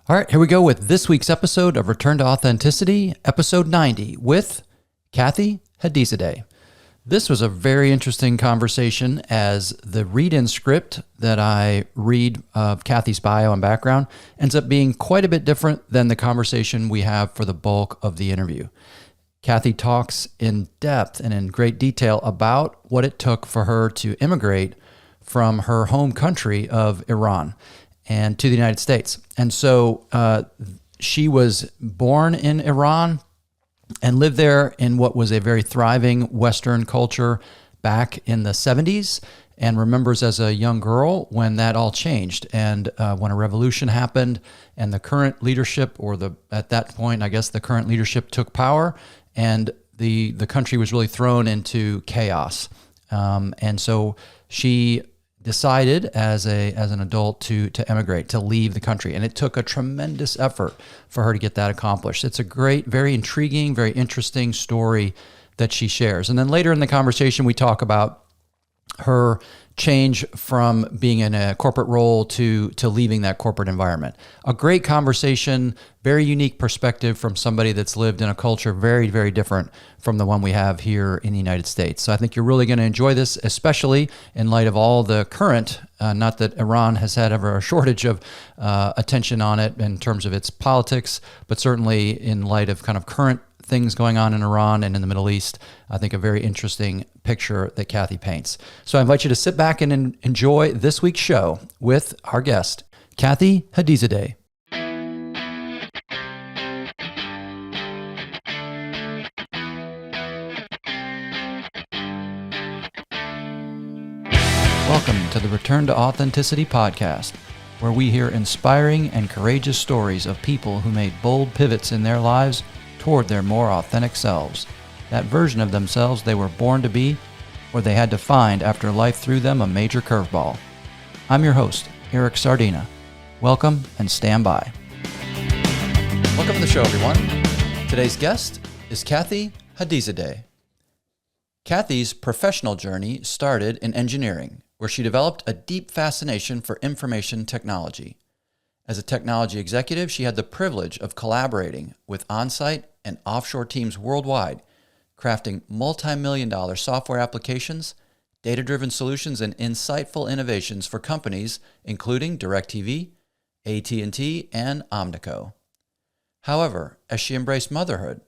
All right, here we go with this week's episode of Return to Authenticity, episode 90, with Kathy Hadizadeh. This was a very interesting conversation, as the read-in script that I read of Kathy's bio and background ends up being quite a bit different than the conversation we have for the bulk of the interview. Kathy talks in depth and in great detail about what it took for her to immigrate from her home country of Iran and to the United States. And so she was born in Iran and lived there in what was a very thriving Western culture back in the 70s, and remembers as a young girl when that all changed, and when a revolution happened and the current leadership, at that point, I guess the current leadership took power, and the country was really thrown into chaos. And so she decided as an adult to emigrate, to leave the country. And it took a tremendous effort for her to get that accomplished. It's a great, very intriguing, very interesting story that she shares. And then later in the conversation, we talk about her change from being in a corporate role to leaving that corporate environment. A great conversation, very unique perspective from somebody that's lived in a culture very, very different from the one we have here in the United States. So I think you're really going to enjoy this, especially in light of all the current, not that Iran has had ever a shortage of attention on it in terms of its politics, but certainly in light of kind of current things going on in Iran and in the Middle East. I think a very interesting picture that Kathy paints. So I invite you to sit back and enjoy this week's show with our guest, Kathy Hadizadeh. Welcome to the Return to Authenticity podcast, where we hear inspiring and courageous stories of people who made bold pivots in their lives toward their more authentic selves, that version of themselves they were born to be, or they had to find after life threw them a major curveball. I'm your host, Eric Sardina. Welcome and stand by. Welcome to the show, everyone. Today's guest is Kathy Hadizadeh. Kathy's professional journey started in engineering, where she developed a deep fascination for information technology. As a technology executive, she had the privilege of collaborating with on-site and offshore teams worldwide, crafting multi-million-dollar software applications, data-driven solutions, and insightful innovations for companies including DirecTV, AT&T, and Omnico. However, as she embraced motherhood,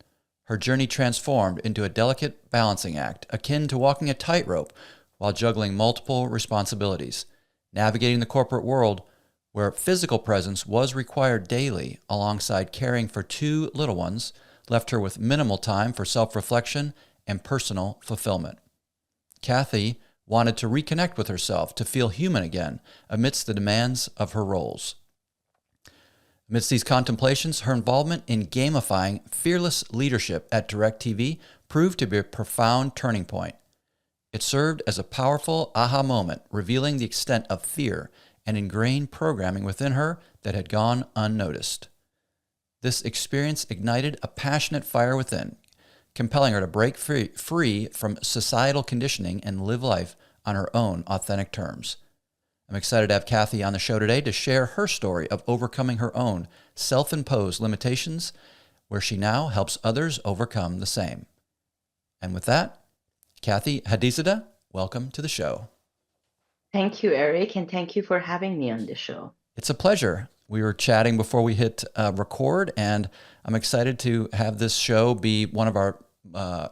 her journey transformed into a delicate balancing act akin to walking a tightrope while juggling multiple responsibilities, navigating the corporate world where physical presence was required daily alongside caring for two little ones, left her with minimal time for self-reflection and personal fulfillment. Kathy wanted to reconnect with herself, to feel human again amidst the demands of her roles. Amidst these contemplations, her involvement in gamifying fearless leadership at DirecTV proved to be a profound turning point. It served as a powerful aha moment, revealing the extent of fear and ingrained programming within her that had gone unnoticed. This experience ignited a passionate fire within, compelling her to break free from societal conditioning and live life on her own authentic terms. I'm excited to have Kathy on the show today to share her story of overcoming her own self-imposed limitations, where she now helps others overcome the same. And with that, Kathy Hadizadeh, welcome to the show. Thank you, Eric, and thank you for having me on the show. It's a pleasure. We were chatting before we hit record, and I'm excited to have this show be one of our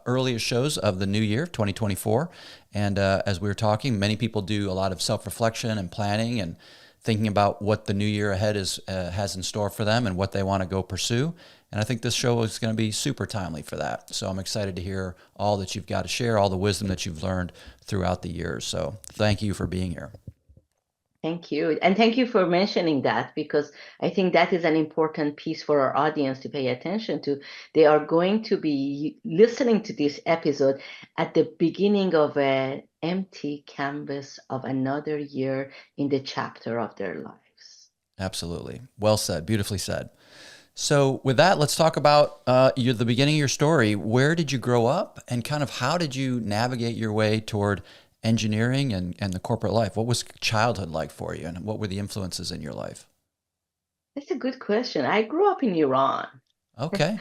earliest shows of the new year, 2024. And as we were talking, many people do a lot of self-reflection and planning and thinking about what the new year ahead has in store for them and what they want to go pursue. And I think this show is going to be super timely for that. So I'm excited to hear all that you've got to share, all the wisdom that you've learned throughout the years. So thank you for being here. Thank you. And thank you for mentioning that, because I think that is an important piece for our audience to pay attention to. They are going to be listening to this episode at the beginning of an empty canvas of another year in the chapter of their lives. Absolutely. Well said. Beautifully said. So with that, let's talk about the beginning of your story. Where did you grow up, and kind of how did you navigate your way toward engineering and the corporate life? What was childhood like for you, and what were the influences in your life? That's a good question. I grew up in Iran, Okay.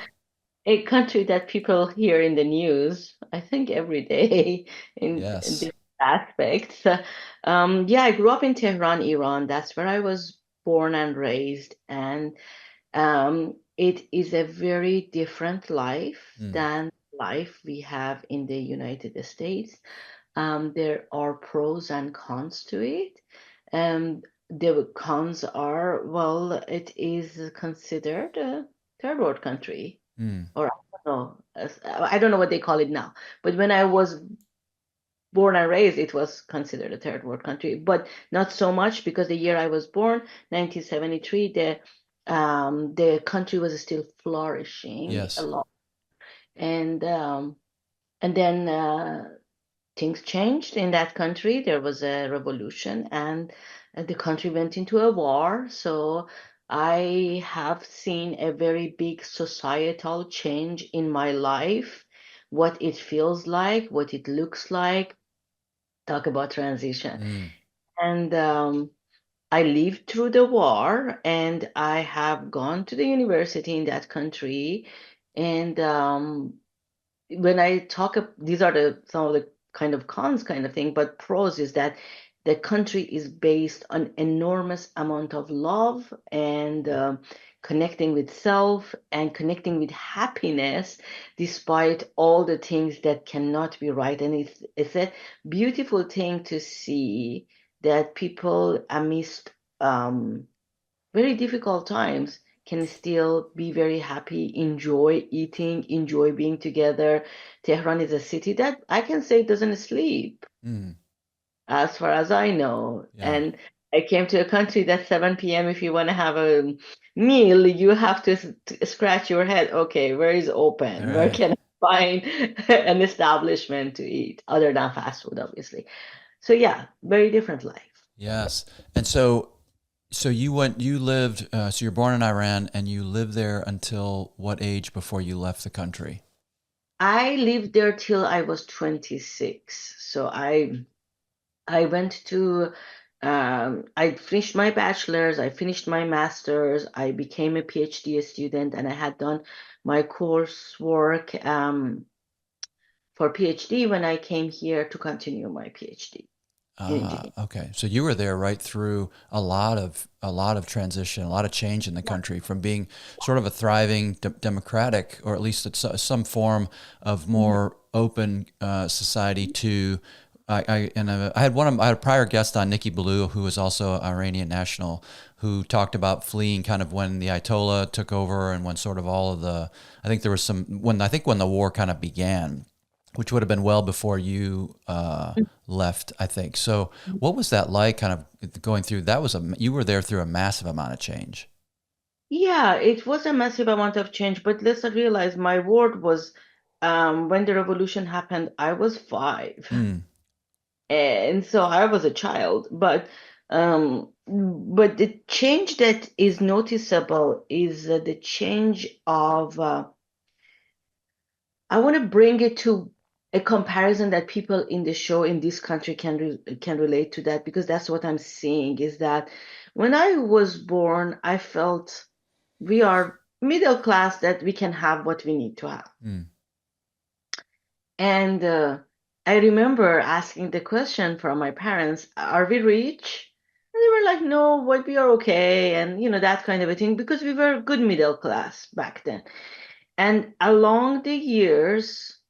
a country that people hear in the news, I think every day in Yes. different aspects. Yeah, I grew up in Tehran, Iran. That's where I was born and raised. And it is a very different life Mm. than life we have in the United States. There are pros and cons to it. Um, the cons are, well, it is considered a third world country, Mm. or I don't know what they call it now. But when I was born and raised, it was considered a third world country, but not so much because the year I was born, 1973, the country was still flourishing a Yes. lot, and then things changed in that country. There was a revolution, and the country went into a war. So I have seen a very big societal change in my life, what it feels like, what it looks like. Talk about transition. Mm. And I lived through the war, and I have gone to the university in that country. And when I these are some of the kind of cons kind of thing, but pros is that the country is based on enormous amount of love and connecting with self and connecting with happiness despite all the things that cannot be right. And it's a beautiful thing to see that people amidst um, very difficult times can still be very happy, enjoy eating, enjoy being together. Tehran is a city that I can say doesn't sleep, Mm. as far as I know. Yeah. And I came to a country that 7 p.m. if you want to have a meal, you have to scratch your head. Okay, where is All open? Where right. can I find an establishment to eat other than fast food, obviously? So yeah, very different life. Yes. And so you lived, so you're born in Iran and you lived there until what age before you left the country? I lived there till I was 26. So I went to I finished my bachelor's, I finished my master's, I became a PhD student, and I had done my coursework for PhD when I came here to continue my PhD in Ah, engineering. okay. So you were there right through a lot of transition, a lot of change in the country from being sort of a thriving democratic, or at least it's some form of more open society to. I had a prior guest on, Nikki Ballou, who was also an Iranian national, who talked about fleeing kind of when the Ayatollah took over and when sort of all of the, I think there was some when the war kind of began, which would have been well before you left, I think. So, what was that like? Kind of going through that was you were there through a massive amount of change. Yeah, it was a massive amount of change, but let's realize my ward was when the revolution happened, I was 5. Mm. And so I was a child, but the change that is noticeable is the change of I want to bring it to a comparison that people in the show in this country can relate to, that because that's what I'm seeing is that when I was born, I felt we are middle class, that we can have what we need to have. Mm. And I remember asking the question from my parents, are we rich? And they were like, no, but we are okay. And, that kind of a thing, because we were good middle class back then. And along the years,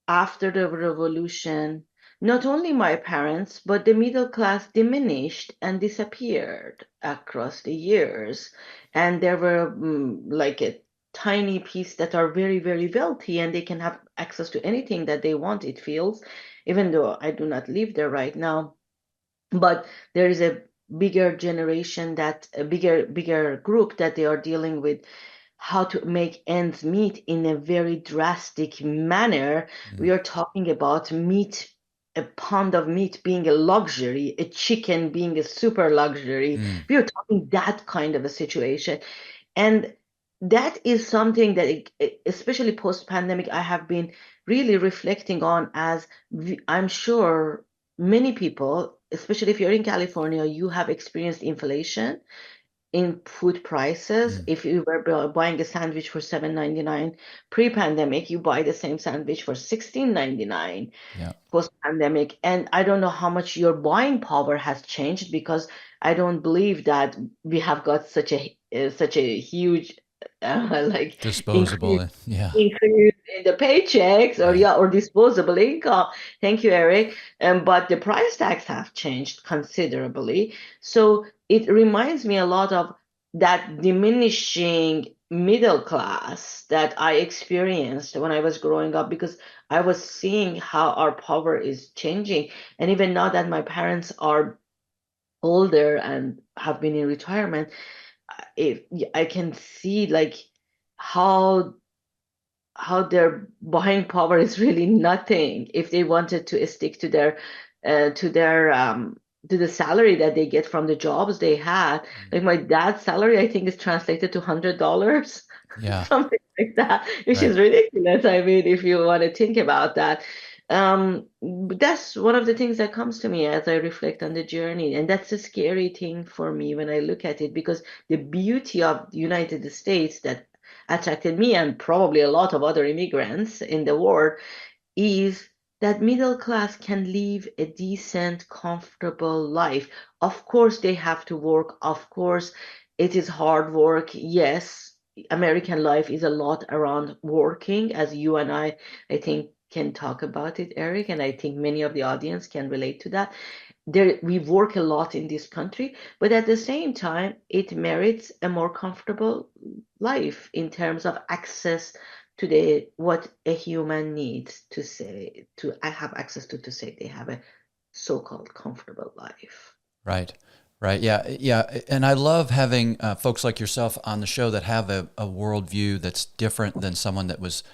after the revolution, not only my parents, but the middle class diminished and disappeared across the years. And there were like a tiny piece that are very, very wealthy, and they can have access to anything that they want, it feels, even though I do not live there right now. But there is a bigger generation, that a bigger group that they are dealing with how to make ends meet in a very drastic manner. We Mm. are talking about meat, a pound of meat being a luxury, a chicken being a super luxury. Mm. We are talking that kind of a situation. And that is something that, especially post pandemic, I have been really reflecting on, as I'm sure many people, especially if you're in California, you have experienced inflation. in food prices. Mm. If you were buying a sandwich for $7.99 pre-pandemic, you buy the same sandwich for $16.99 Yeah. post-pandemic. And I don't know how much your buying power has changed, because I don't believe that we have got such a huge like increase Disposable. Yeah. increase in the paychecks, or Right. yeah, or disposable income. Thank you, Eric. But the price tags have changed considerably. So it reminds me a lot of that diminishing middle class that I experienced when I was growing up, because I was seeing how our power is changing. And even now that my parents are older and have been in retirement, if I can see like how their buying power is really nothing if they wanted to stick to their to their to the salary that they get from the jobs they had. Mm. Like my dad's salary, I think, is translated to $100, Yeah. something like that, which Right. is ridiculous. I mean, if you want to think about that. But that's one of the things that comes to me as I reflect on the journey, and that's a scary thing for me when I look at it, because the beauty of the United States that attracted me and probably a lot of other immigrants in the world is that middle class can live a decent, comfortable life. Of course, they have to work. Of course, it is hard work. Yes, American life is a lot around working, as you and I think, can talk about it, Eric, and I think many of the audience can relate to that. There, we work a lot in this country, but at the same time, it merits a more comfortable life in terms of access to the what a human needs to say to I have access to say they have a so-called comfortable life. Right. Right. Yeah. Yeah. And I love having folks like yourself on the show that have a worldview that's different than someone that was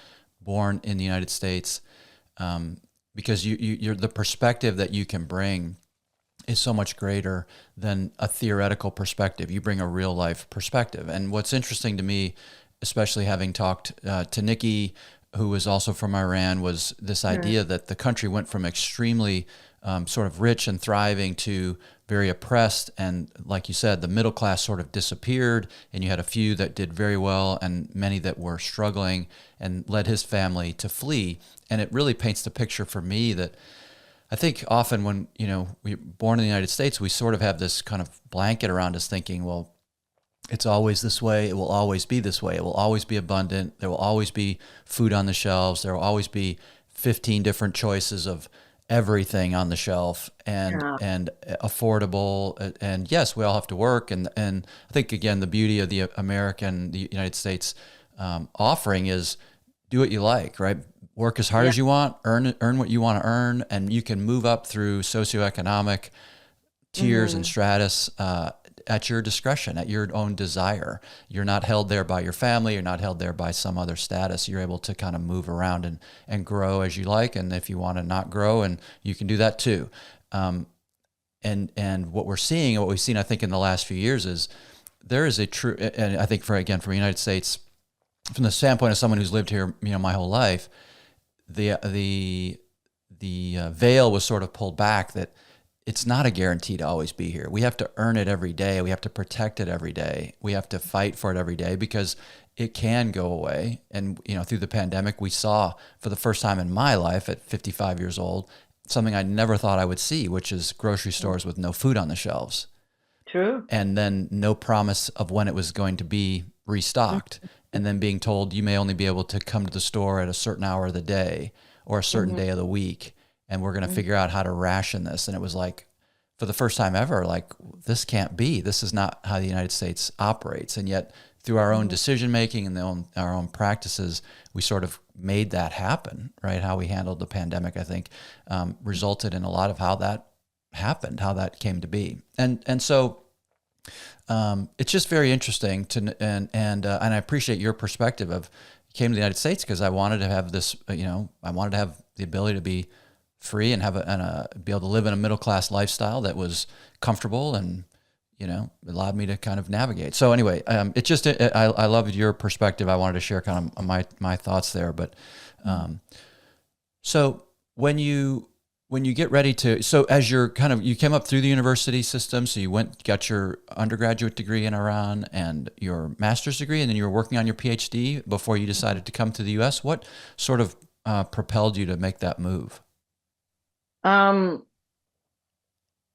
born in the United States, because you're the perspective that you can bring is so much greater than a theoretical perspective. You bring a real life perspective. And what's interesting to me, especially having talked to Nikki, who was also from Iran, was this Mm. idea that the country went from extremely sort of rich and thriving to very oppressed. And like you said, the middle class sort of disappeared, and you had a few that did very well and many that were struggling, and led his family to flee. And it really paints the picture for me that I think often when, we're born in the United States, we sort of have this kind of blanket around us thinking, well, it's always this way. It will always be this way. It will always be abundant. There will always be food on the shelves. There will always be 15 different choices of everything on the shelf, and Yeah. affordable. And yes, we all have to work. And I think, again, the beauty of the United States offering is do what you like, right? Work as hard Yeah. as you want, earn what you want to earn, and you can move up through socioeconomic tiers and Hmm. stratus at your discretion, at your own desire. You're not held there by your family. You're not held there by some other status. You're able to kind of move around and grow as you like. And if you want to not grow, and you can do that too. And what we're seeing, and what we've seen, I think, in the last few years is there is a true, and I think from the United States, from the standpoint of someone who's lived here, my whole life, the veil was sort of pulled back that it's not a guarantee to always be here. We have to earn it every day. We have to protect it every day. We have to fight for it every day, because it can go away. And through the pandemic, we saw for the first time in my life at 55 years old something I never thought I would see, which is grocery stores with no food on the shelves, True. and then no promise of when it was going to be restocked, and then being told you may only be able to come to the store at a certain hour of the day or a certain Mm-hmm. day of the week, and we're going to figure out how to ration this. And it was like, for the first time ever, like, this can't be. This is not how the United States operates. And yet, through our own decision making and our own practices, we sort of made that happen, right? How we handled the pandemic, I think, resulted in a lot of how that happened, how that came to be. And so it's just very interesting and I appreciate your perspective of came to the United States because I wanted to have this, I wanted to have the ability to be free and be able to live in a middle class lifestyle that was comfortable and allowed me to kind of navigate. So anyway, I loved your perspective. I wanted to share kind of my thoughts there. But so when when you get ready to, so as you're kind of, you came up through the university system, so you went, got your undergraduate degree in Iran and your master's degree, and then you were working on your PhD before you decided to come to the US. What sort of propelled you to make that move? Um,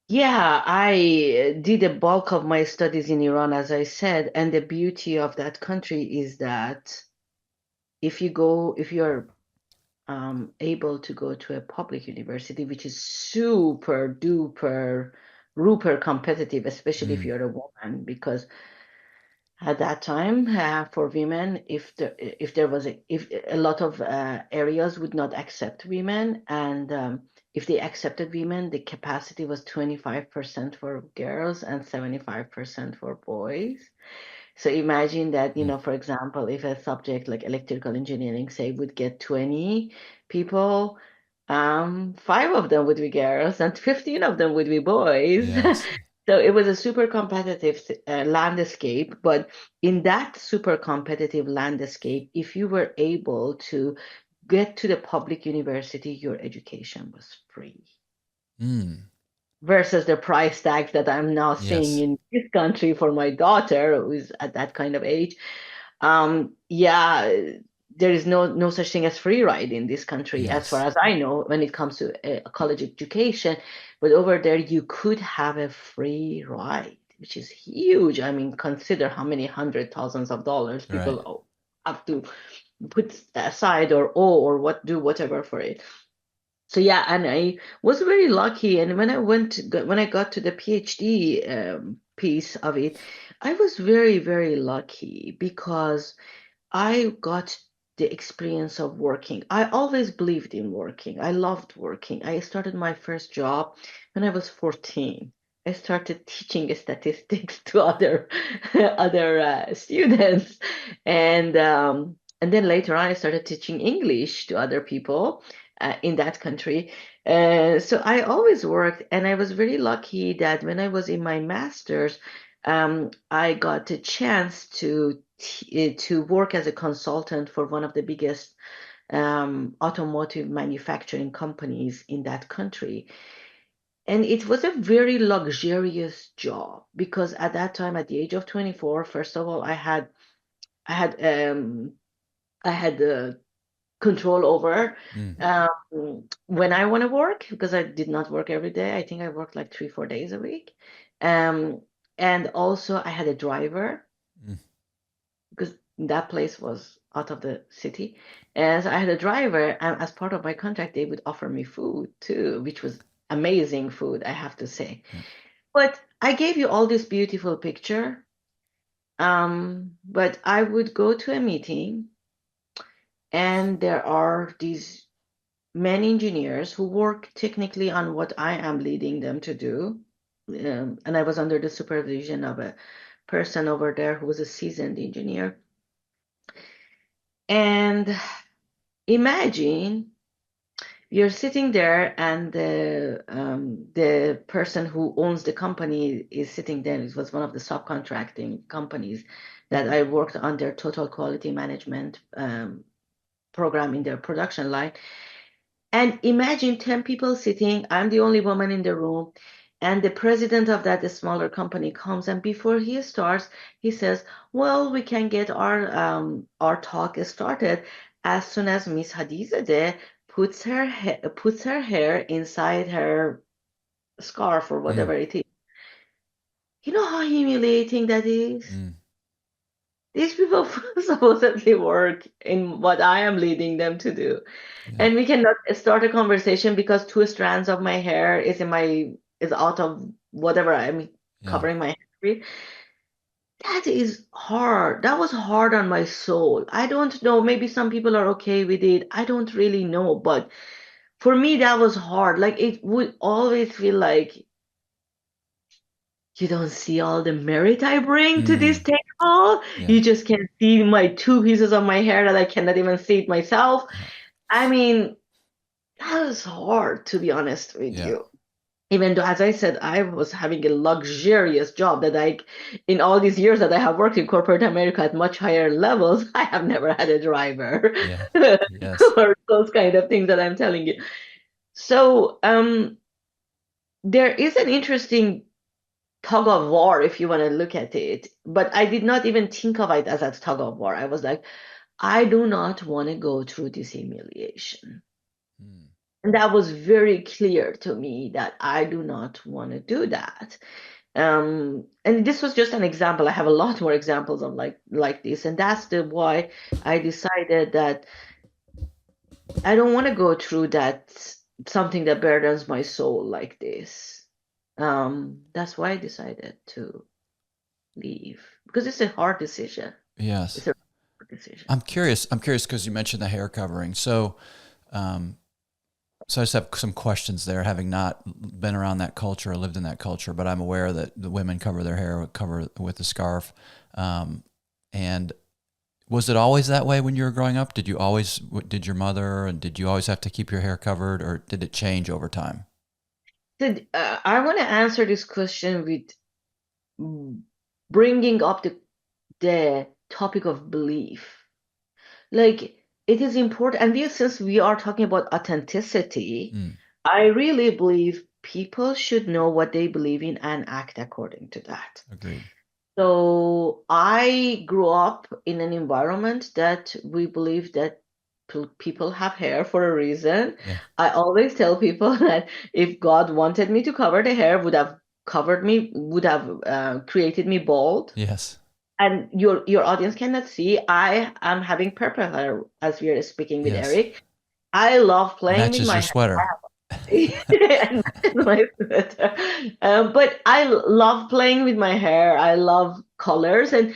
yeah, I did a bulk of my studies in Iran, as I said, and the beauty of that country is that if you're able to go to a public university, which is super duper, super competitive, especially if Mm, you're a woman, because at that time, for women, if there was if a lot of areas would not accept women, and if they accepted women, the capacity was 25% for girls and 75% for boys. So imagine that, mm, for example, if a subject like electrical engineering, say, would get 20 people, five of them would be girls and 15 of them would be boys. yes. So it was a super competitive landscape. But in that super competitive landscape, if you were able to get to the public university, your education was free Mm, versus the price tags that I'm now seeing yes. in this country for my daughter, who is at that kind of age. Yeah, there is no such thing as free ride in this country, as far Yes. as I know, when it comes to a college education. But over there, you could have a free ride, which is huge. I mean, consider how many hundred thousands of dollars Right. people have to put aside or owe or whatever for it. So yeah, and I was very lucky. And when I got to the PhD piece of it, I was very, very lucky because I got the experience of working. I always believed in working. I loved working. I started my first job when I was 14. I started teaching statistics to other students, and then later on, I started teaching English to other people in that country. So I always worked, and I was very lucky that when I was in my master's, I got a chance to work as a consultant for one of the biggest automotive manufacturing companies in that country. And it was a very luxurious job because at that time, at the age of 24, first of all, I had I had control over Mm, when I want to work because I did not work every day. I think I worked like 3, 4 days a week. Um, and also I had a driver mm, because that place was out of the city. And so I had a driver, and as part of my contract, they would offer me food too, which was amazing food, I have to say. yeah. But I gave you all this beautiful picture. But I would go to a meeting, and there are these men engineers who work technically on what I am leading them to do. And I was under the supervision of a person over there who was a seasoned engineer. And imagine you're sitting there, and the person who owns the company is sitting there. It was one of the subcontracting companies that I worked on their total quality management program in their production line. And imagine 10 people sitting. I'm the only woman in the room. And the president of that smaller company comes, and before he starts, he says, "Well, we can get our talk started as soon as Miss Hadizadeh puts her hair inside her scarf or Mm, whatever it is." You know how humiliating that is? mm, These people supposedly work in what I am leading them to do. yeah. And we cannot start a conversation because two strands of my hair is out of whatever I'm Yeah. covering my hair with. That is hard. That was hard on my soul. I don't know. Maybe some people are okay with it. I don't really know. But for me, that was hard. Like it would always feel like you don't see all the merit I bring to this Mm, table. yeah. You just can see my two pieces of my hair that I cannot even see it myself. Yeah. I mean, that was hard, to be honest with Yeah. you. Even though, as I said, I was having a luxurious job that in all these years that I have worked in corporate America at much higher levels, I have never had a driver Yeah. Yes. or those kind of things that I'm telling you. So there is an interesting tug of war if you want to look at it, but I did not even think of it as a tug of war. I was like, I do not want to go through this humiliation. Mm. And that was very clear to me that I do not want to do that. And this was just an example. I have a lot more examples of like this, and that's the why I decided that I don't want to go through that something that burdens my soul like this. That's why I decided to leave because it's a hard decision. Yes. It's a hard decision. I'm curious. I'm curious because you mentioned the hair covering. Um, so I just have some questions there, having not been around that culture or lived in that culture, but I'm aware that the women cover their hair, cover with a scarf. And was it always that way when you were growing up? Did your mother, and did you always have to keep your hair covered, or did it change over time? So, I want to answer this question with bringing up the topic of belief. Like it is important, and since we are talking about authenticity, Mm, I really believe people should know what they believe in and act according to that. agreed. So I grew up in an environment that we believe that people have hair for a reason. Yeah. I always tell people that if God wanted me to cover the hair, would have covered me, would have created me bald. Yes. And your audience cannot see. I am having purple hair as we are speaking with Yes. Eric. I love playing with Matches my your hair. sweater. And that's my sweater. But I love playing with my hair. I love colors, and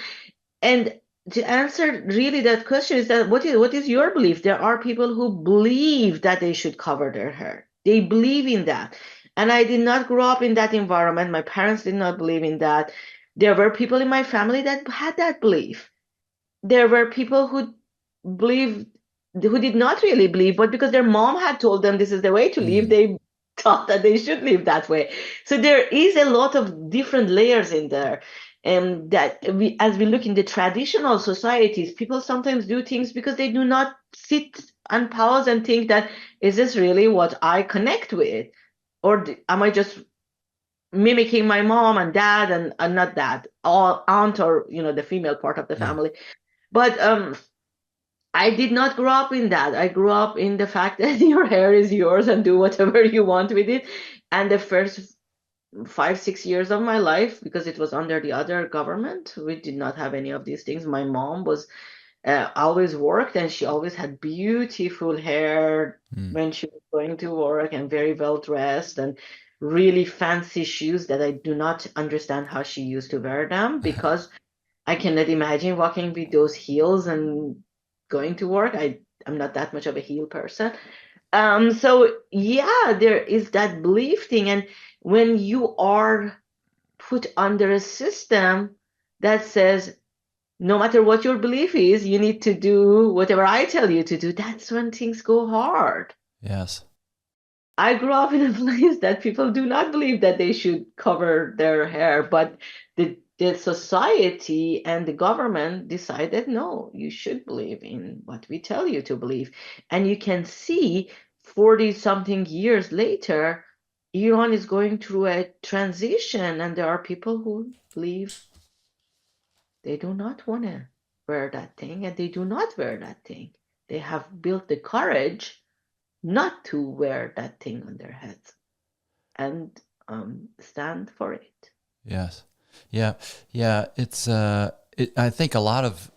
to answer really that question is that what is your belief? There are people who believe that they should cover their hair. They believe in that. And I did not grow up in that environment. My parents did not believe in that. There were people in my family that had that belief. There were people believed who did not really believe, but because their mom had told them this is the way to live, Mm, they thought that they should live that way. So there is a lot of different layers in there. And that as we look in the traditional societies, people sometimes do things because they do not sit and pause and think that, is this really what I connect with? Or am I just mimicking my mom and dad and not dad, or aunt, or, the female part of the yeah. family? But I did not grow up in that. I grew up in the fact that your hair is yours and do whatever you want with it. And the first 5, 6 years of my life, because it was under the other government, we did not have any of these things. My mom was always worked, and she always had beautiful hair Mm. when she was going to work, and very well dressed, and really fancy shoes that I do not understand how she used to wear them, because I cannot imagine walking with those heels and going to work. I'm not that much of a heel person. So yeah, there is that belief thing. And when you are put under a system that says, no matter what your belief is, you need to do whatever I tell you to do, that's when things go hard. Yes. I grew up in a place that people do not believe that they should cover their hair, but the society and the government decided, no, you should believe in what we tell you to believe. And you can see 40 something years later, Iran is going through a transition, and there are people who believe they do not want to wear that thing, and they do not wear that thing. They have built the courage not to wear that thing on their heads and stand for it. Yes. Yeah. Yeah. I think a lot of,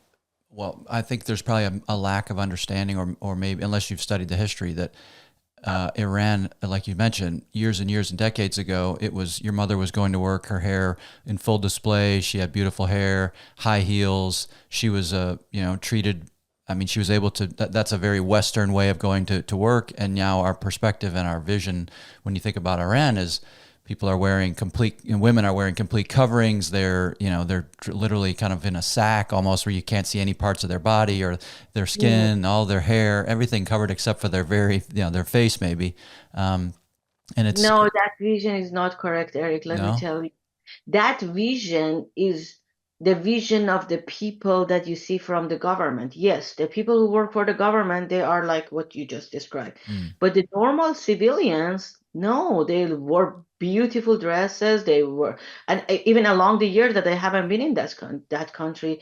well, I think there's probably a lack of understanding, or maybe, unless you've studied the history, that Iran, like you mentioned, years and years and decades ago, it was your mother was going to work, her hair in full display. She had beautiful hair, high heels. She was, treated. I mean, she was able to. That's a very Western way of going to work. And now our perspective and our vision, when you think about Iran, is people are wearing complete, women are wearing complete coverings. They're literally kind of in a sack almost, where you can't see any parts of their body or their Yeah. skin, all their hair, everything covered except for their their face maybe. And it's No, that vision is not correct, Eric. Let me no. tell you. That vision is the vision of the people that you see from the government. Yes, the people who work for the government, they are like what you just described. Mm. But the normal civilians, no, they wore beautiful dresses. They were, and even along the years that I haven't been in that country,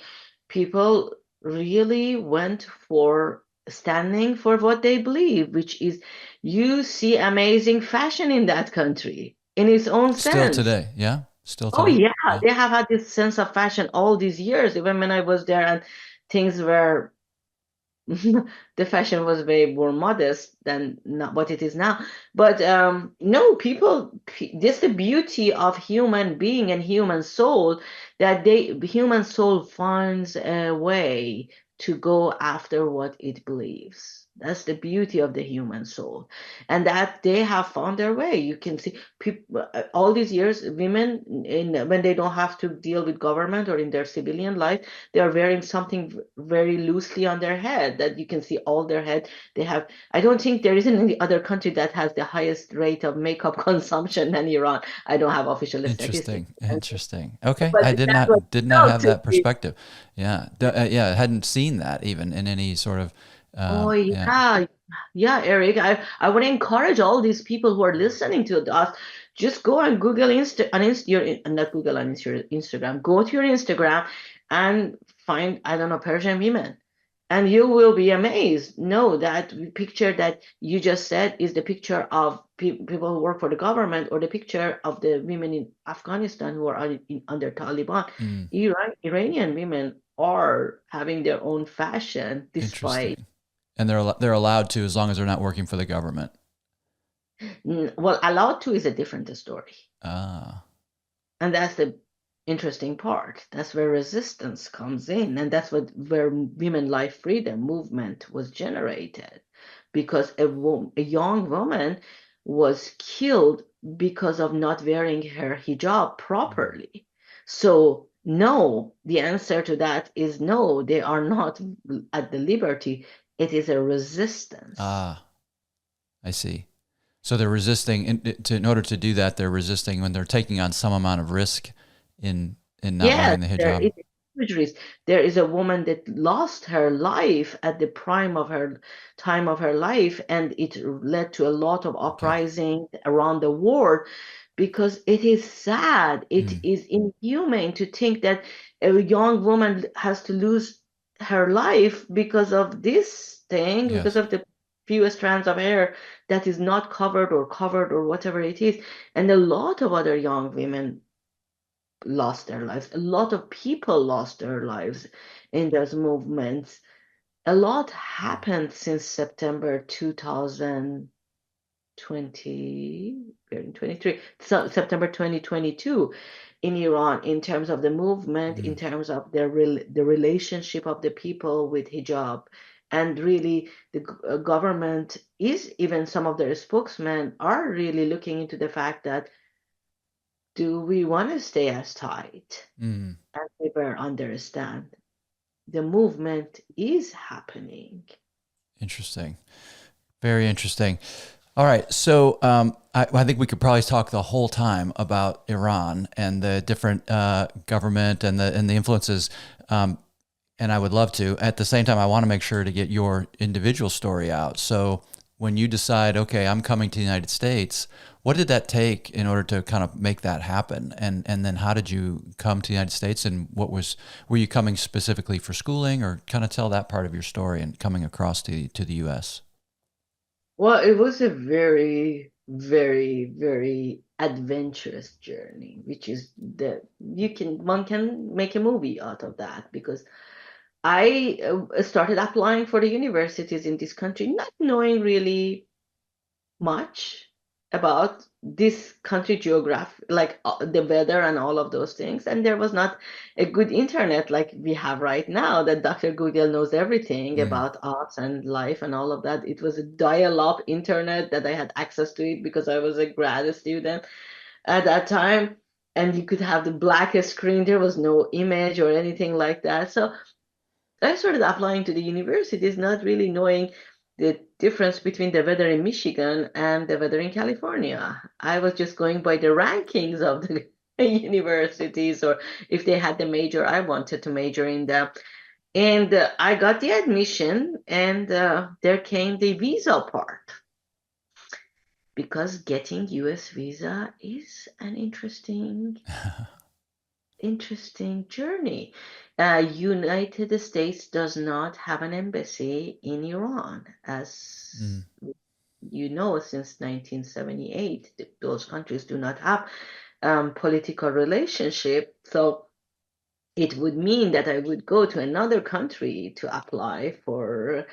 people really went for standing for what they believe, which is you see amazing fashion in that country in its own Still sense. today, yeah, still Oh today, yeah, yeah. they have had this sense of fashion all these years, even when I was there and things were the fashion was way more modest than not what it is now. But no, this the beauty of human being and human soul, that human soul finds a way to go after what it believes. That's the beauty of the human soul, and that they have found their way. You can see people all these years, women in when they don't have to deal with government or in their civilian life, they are wearing something very loosely on their head that you can see all their head. They have, I don't think there isn't any other country that has the highest rate of makeup consumption than Iran. I don't have official statistics, Interesting. Interesting. Okay, but I that's what did not felt have to that me. perspective. Yeah, yeah, I hadn't seen that even in any sort of Oh yeah. yeah, yeah, Eric. I would encourage all these people who are listening to us, just go and Google not Google on your Instagram. Go to your Instagram and find, I don't know, Persian women, and you will be amazed. No, that picture that you just said is the picture of people who work for the government, or the picture of the women in Afghanistan who are under Taliban. Mm, Iranian women are having their own fashion despite. interesting. And they're allowed to as long as they're not working for the government. Well, allowed to is a different story. Ah, And that's the interesting part. That's where resistance comes in. And that's where women life freedom movement was generated. Because a young woman was killed because of not wearing her hijab mm, properly. So no, the answer to that is no, they are not at the liberty. It is a resistance. ah, I see. So they're resisting in order to do that. They're resisting when they're taking on some amount of risk in not Yes, wearing the there hijab. is huge risk. There is a woman that lost her life at the prime of her time of her life, and it led to a lot of Okay. uprising around the world because it is sad. It Mm, is inhumane to think that a young woman has to lose her life because of this thing, because yes. of the few strands of hair that is not covered or whatever it is. And a lot of other young women lost their lives. A lot of people lost their lives in those movements. A lot Mm, happened since September 2020, we're in 23, so September 2022 in Iran, in terms of the movement, in mm, terms of the relationship of the people with hijab. And really, the government is, even some of their spokesmen are really looking into the fact that, do we want to stay as tight? mm. And people understand the movement is happening. Interesting. Very interesting. All right. So I think we could probably talk the whole time about Iran and the different government and the influences. And I would love to. At the same time, I want to make sure to get your individual story out. So when you decide, okay, I'm coming to the United States, what did that take in order to kind of make that happen? And then how did you come to the United States? And were you coming specifically for schooling, or kind of tell that part of your story and coming across to the U.S.? Well, it was a very, very, very adventurous journey, which is that one can make a movie out of that, because I started applying for the universities in this country, not knowing really much about this country geography, like the weather and all of those things. And there was not a good internet like we have right now, that Dr. Google knows everything Mm, about us and life and all of that. It was a dial-up internet that I had access to it because I was a grad student at that time. And you could have the blackest screen. There was no image or anything like that. So I started applying to the universities, not really knowing the difference between the weather in Michigan and the weather in California. I was just going by the rankings of the universities, or if they had the major I wanted to major in them. And I got the admission, and there came the visa part, because getting US visa is an interesting journey. United States does not have an embassy in Iran, as you know, since 1978. Those countries do not have political relationship. So it would mean that I would go to another country to apply for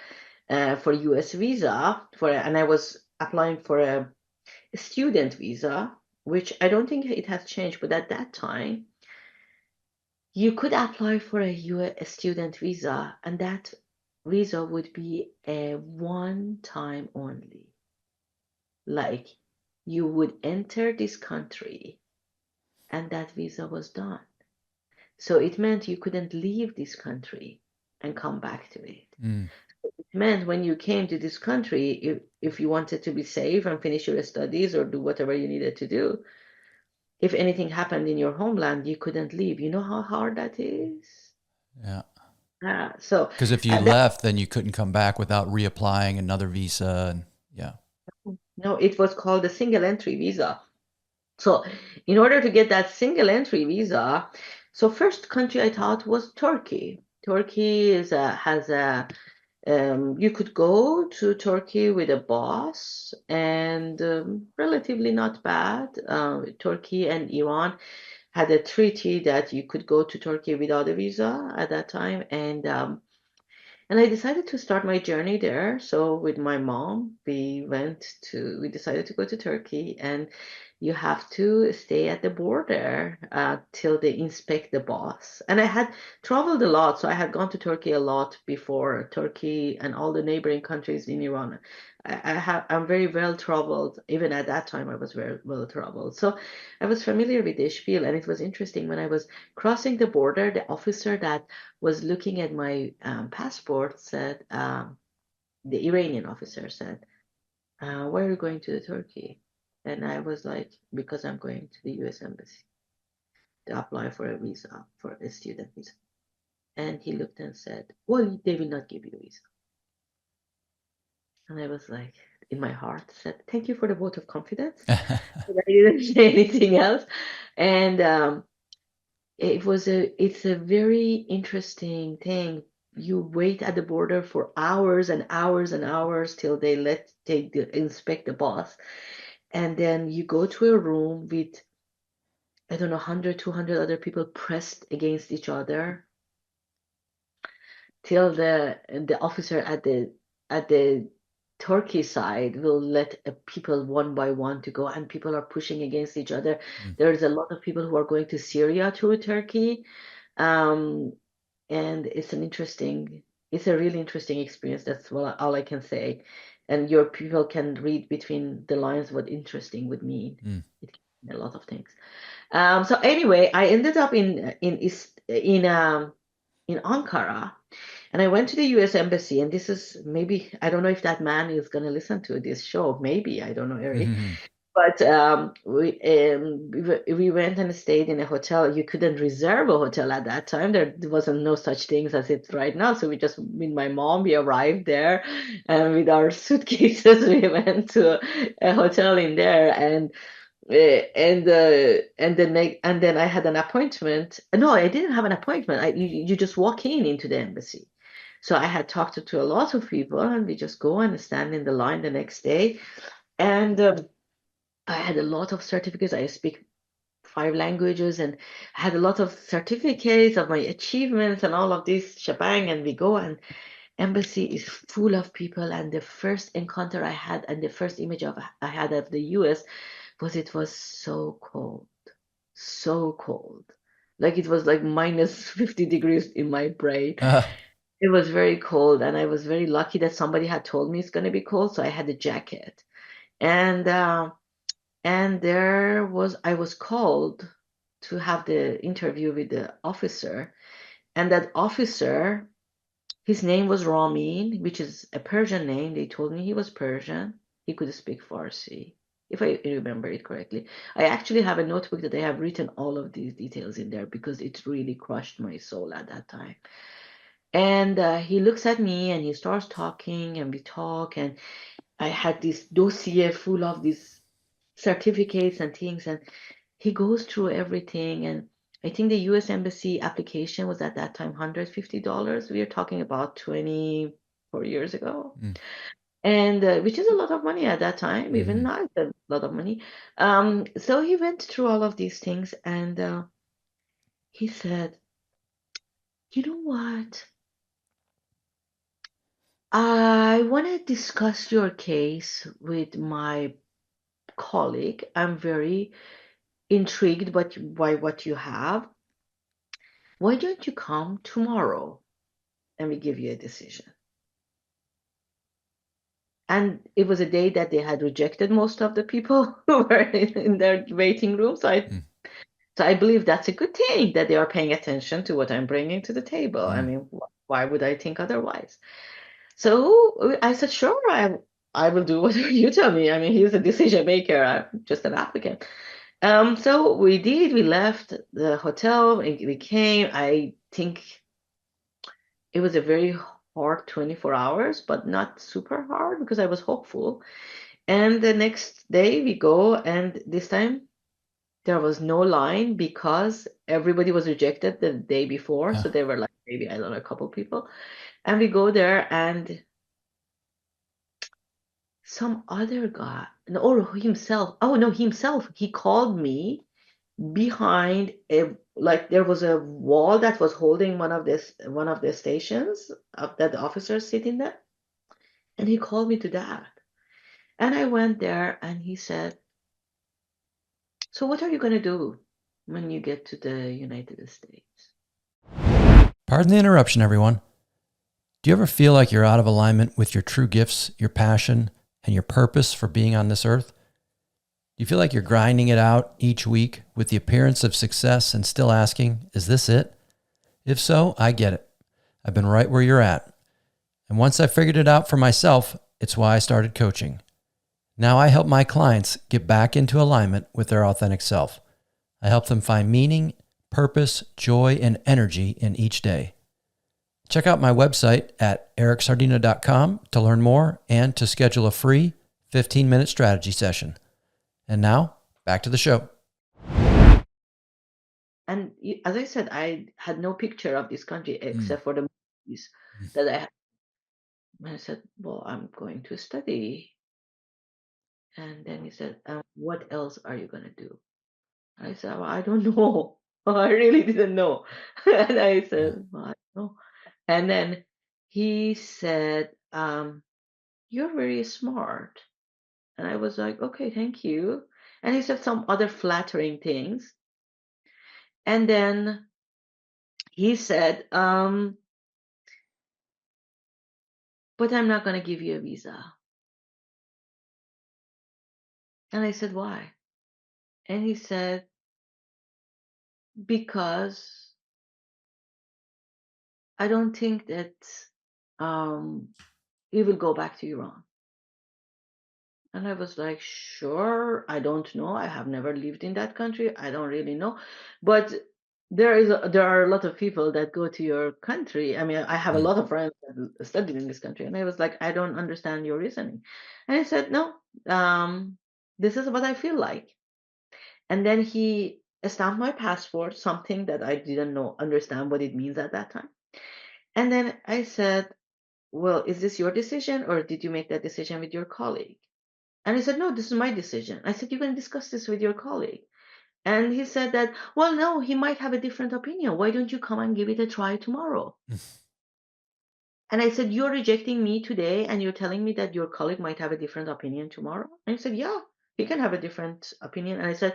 US visa and I was applying for a student visa, which I don't think it has changed, but at that time you could apply for a US student visa, and that visa would be a one time only. Like, you would enter this country and that visa was done. So it meant you couldn't leave this country and come back to it. It meant when you came to this country, if you wanted to be safe and finish your studies or do whatever you needed to do, if anything happened in your homeland, you couldn't leave. You know how hard that is? Yeah. So Because if you left, then you couldn't come back without reapplying another visa. And yeah. no, it was called a single entry visa. So in order to get that single entry visa, so first country I thought was Turkey. Turkey has a you could go to Turkey with a boss, and relatively not bad. Turkey and Iran had a treaty that you could go to Turkey without a visa at that time, and I decided to start my journey there. So with my mom, we decided to go to Turkey, and you have to stay at the border till they inspect the boss. And I had traveled a lot, so I had gone to Turkey a lot before, Turkey and all the neighboring countries in Iran. I'm very well traveled. Even at that time, I was very well traveled. So I was familiar with the spiel, and it was interesting when I was crossing the border, the officer that was looking at my passport said, the Iranian officer said, why are you going to Turkey? And I was like, because I'm going to the US Embassy to apply for a visa, for a student visa. And he looked and said, well, they will not give you a visa. And I was like, in my heart, said, thank you for the vote of confidence. But I didn't say anything else. And it's a very interesting thing. You wait at the border for hours and hours and hours till they inspect the boss, and then you go to a room with, I don't know, 100, 200 other people pressed against each other till the officer at the Turkey side will let people one by one to go, and people are pushing against each other. There's a lot of people who are going to Syria through Turkey. Um, and it's a really interesting experience. That's all I can say. And your people can read between the lines what interesting would mean. It can mean a lot of things. So anyway, I ended up in Ankara, and I went to the U.S. Embassy. And this is, maybe, I don't know if that man is going to listen to this show. Maybe, I don't know, Eric. But we went and stayed in a hotel. You couldn't reserve a hotel at that time. There wasn't no such things as it's right now. So we just, with my mom, we arrived there, and with our suitcases, we went to a hotel in there, and then I had an appointment. No, I didn't have an appointment. You just walk into the embassy. So I had talked to a lot of people, and we just go and stand in the line the next day, and I had a lot of certificates. I speak 5 languages, and I had a lot of certificates of my achievements and all of this shebang. And we go, and embassy is full of people. And the first encounter I had, and the first image I had of the US was, it was so cold, so cold. Like, it was like minus 50 degrees in my brain. It was very cold, and I was very lucky that somebody had told me it's going to be cold, so I had a jacket. And I was called to have the interview with the officer. And that officer, his name was Ramin, which is a Persian name. They told me he was Persian. He could speak Farsi. if I remember it correctly. I actually have a notebook that I have written all of these details in there because it really crushed my soul at that time. And he looks at me and he starts talking, and we talk, and I had this dossier full of these certificates and things, and he goes through everything. And I think the US Embassy application was at that time $150. We are talking about 24 years ago. Mm. And which is a lot of money at that time, even Mm-hmm. now, it's a lot of money. So he went through all of these things, and he said, "You know what? I want to discuss your case with my colleague. I'm very intrigued by what you have. Why don't you come tomorrow and we give you a decision?" And it was a day that they had rejected most of the people who were in their waiting room. Mm. So I believe that's a good thing that they are paying attention to what I'm bringing to the table. I Mm. mean, why would I think otherwise? So I said, sure, I will do whatever you tell me. I mean, he's a decision maker. I'm just an applicant. So we did. We left the hotel. We came. I think it was a very hard 24 hours, but not super hard because I was hopeful. And the next day we go, and this time there was no line because everybody was rejected the day before. Uh, So there were like maybe, I don't know, a couple people. And we go there, and some other guy, or himself, oh no, himself, he called me behind a, like there was a wall that was holding one of the stations of that the officers sitting there. And he called me to that. And I went there, and he said, "So what are you going to do when you get to the United States?" Pardon the interruption, everyone. Do you ever feel like you're out of alignment with your true gifts, your passion, and your purpose for being on this earth? Do you feel like you're grinding it out each week with the appearance of success and still asking, is this it? If so, I get it. I've been right where you're at. And once I figured it out for myself, it's why I started coaching. Now I help my clients get back into alignment with their authentic self. I help them find meaning, purpose, joy, and energy in each day. Check out my website at ericsardina.com to learn more and to schedule a free 15-minute strategy session. And now, back to the show. And as I said, I had no picture of this country except for the movies that I had. And I said, "Well, I'm going to study." And then he said, "What else are you going to do?" I said, "Well, I don't know." I really didn't know. And I said, "Well, I don't know." And then he said, "You're very smart." And I was like, "Okay, thank you." And he said some other flattering things. And then he said, "But I'm not going to give you a visa." And I said, "Why?" And he said, "Because I don't think that um, you will go back to Iran." And I was like, "Sure, I don't know. I have never lived in that country. I don't really know. But there are a lot of people that go to your country. I mean, I have a lot of friends that studied in this country." And I was like, "I don't understand your reasoning." And he said, "No, this is what I feel like." And then he stamped my passport, something that I didn't understand what it means at that time. And then I said, "Well, is this your decision, or did you make that decision with your colleague?" And he said, "No, this is my decision." I said, "You can discuss this with your colleague." And he said that, "Well, no, he might have a different opinion. Why don't you come and give it a try tomorrow?" And I said, "You're rejecting me today, and you're telling me that your colleague might have a different opinion tomorrow?" And he said, "Yeah, he can have a different opinion." And I said,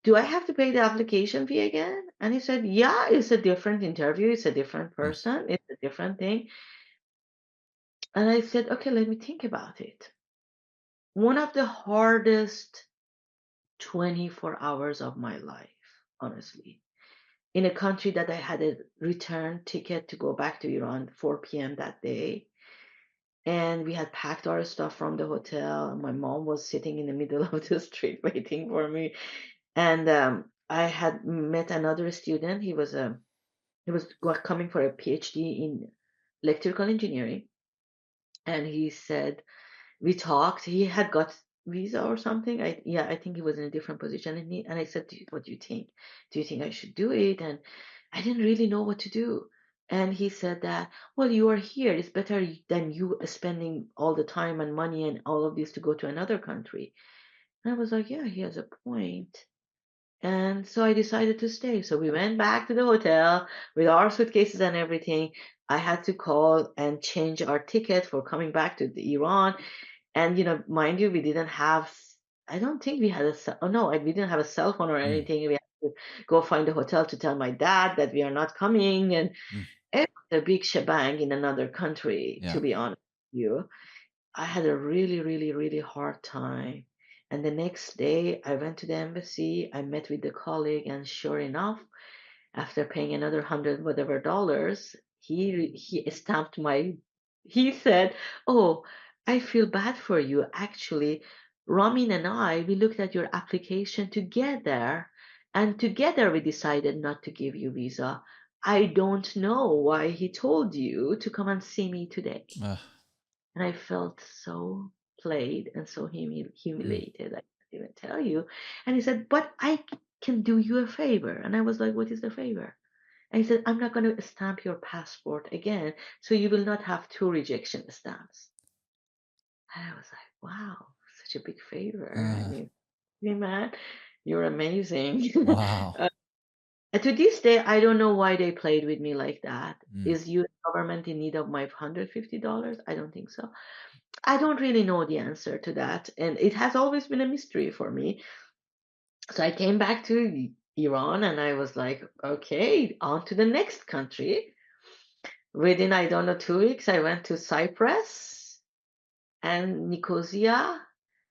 "Do I have to pay the application fee again?" And he said, "Yeah, it's a different interview. It's a different person. It's a different thing." And I said, "Okay, let me think about it." One of the hardest 24 hours of my life, honestly, in a country that I had a return ticket to go back to Iran 4 p.m. that day. And we had packed our stuff from the hotel. My mom was sitting in the middle of the street waiting for me. And I had met another student. He was coming for a PhD in electrical engineering. And he said, we talked. He had got visa or something. I think he was in a different position. And I said, what do you think? Do you think I should do it? And I didn't really know what to do. And he said that, well, you are here. It's better than you spending all the time and money and all of this to go to another country. And I was like, yeah, he has a point. And so I decided to stay. So we went back to the hotel with our suitcases and everything. I had to call and change our ticket for coming back to Iran. And, mind you, we didn't have, I don't think we had oh no, we didn't have a cell phone or Mm. anything. We had to go find a hotel to tell my dad that we are not coming. And Mm. it was a big shebang in another country, Yeah. to be honest with you. I had a really, really, really hard time. And the next day, I went to the embassy. I met with the colleague, and sure enough, after paying another $100 whatever dollars, he stamped my. He said, "Oh, I feel bad for you. Actually, Ramin and I we looked at your application together, and together we decided not to give you visa. I don't know why he told you to come and see me today." Ugh. And I felt so played and so Mm. humiliated. I can't even tell you. And he said, but I can do you a favor. And I was like, what is the favor? And he said, I'm not going to stamp your passport again, so you will not have two rejection stamps. And I was like, wow, such a big favor. I Uh, mean, hey, man, you're amazing. wow. To this day, I don't know why they played with me like that. Mm. Is U.S. government in need of my $150? I don't think so. I don't really know the answer to that, and it has always been a mystery for me. So I came back to Iran and I was like, okay, on to the next country. Within, I don't know, 2 weeks, I went to Cyprus and Nicosia.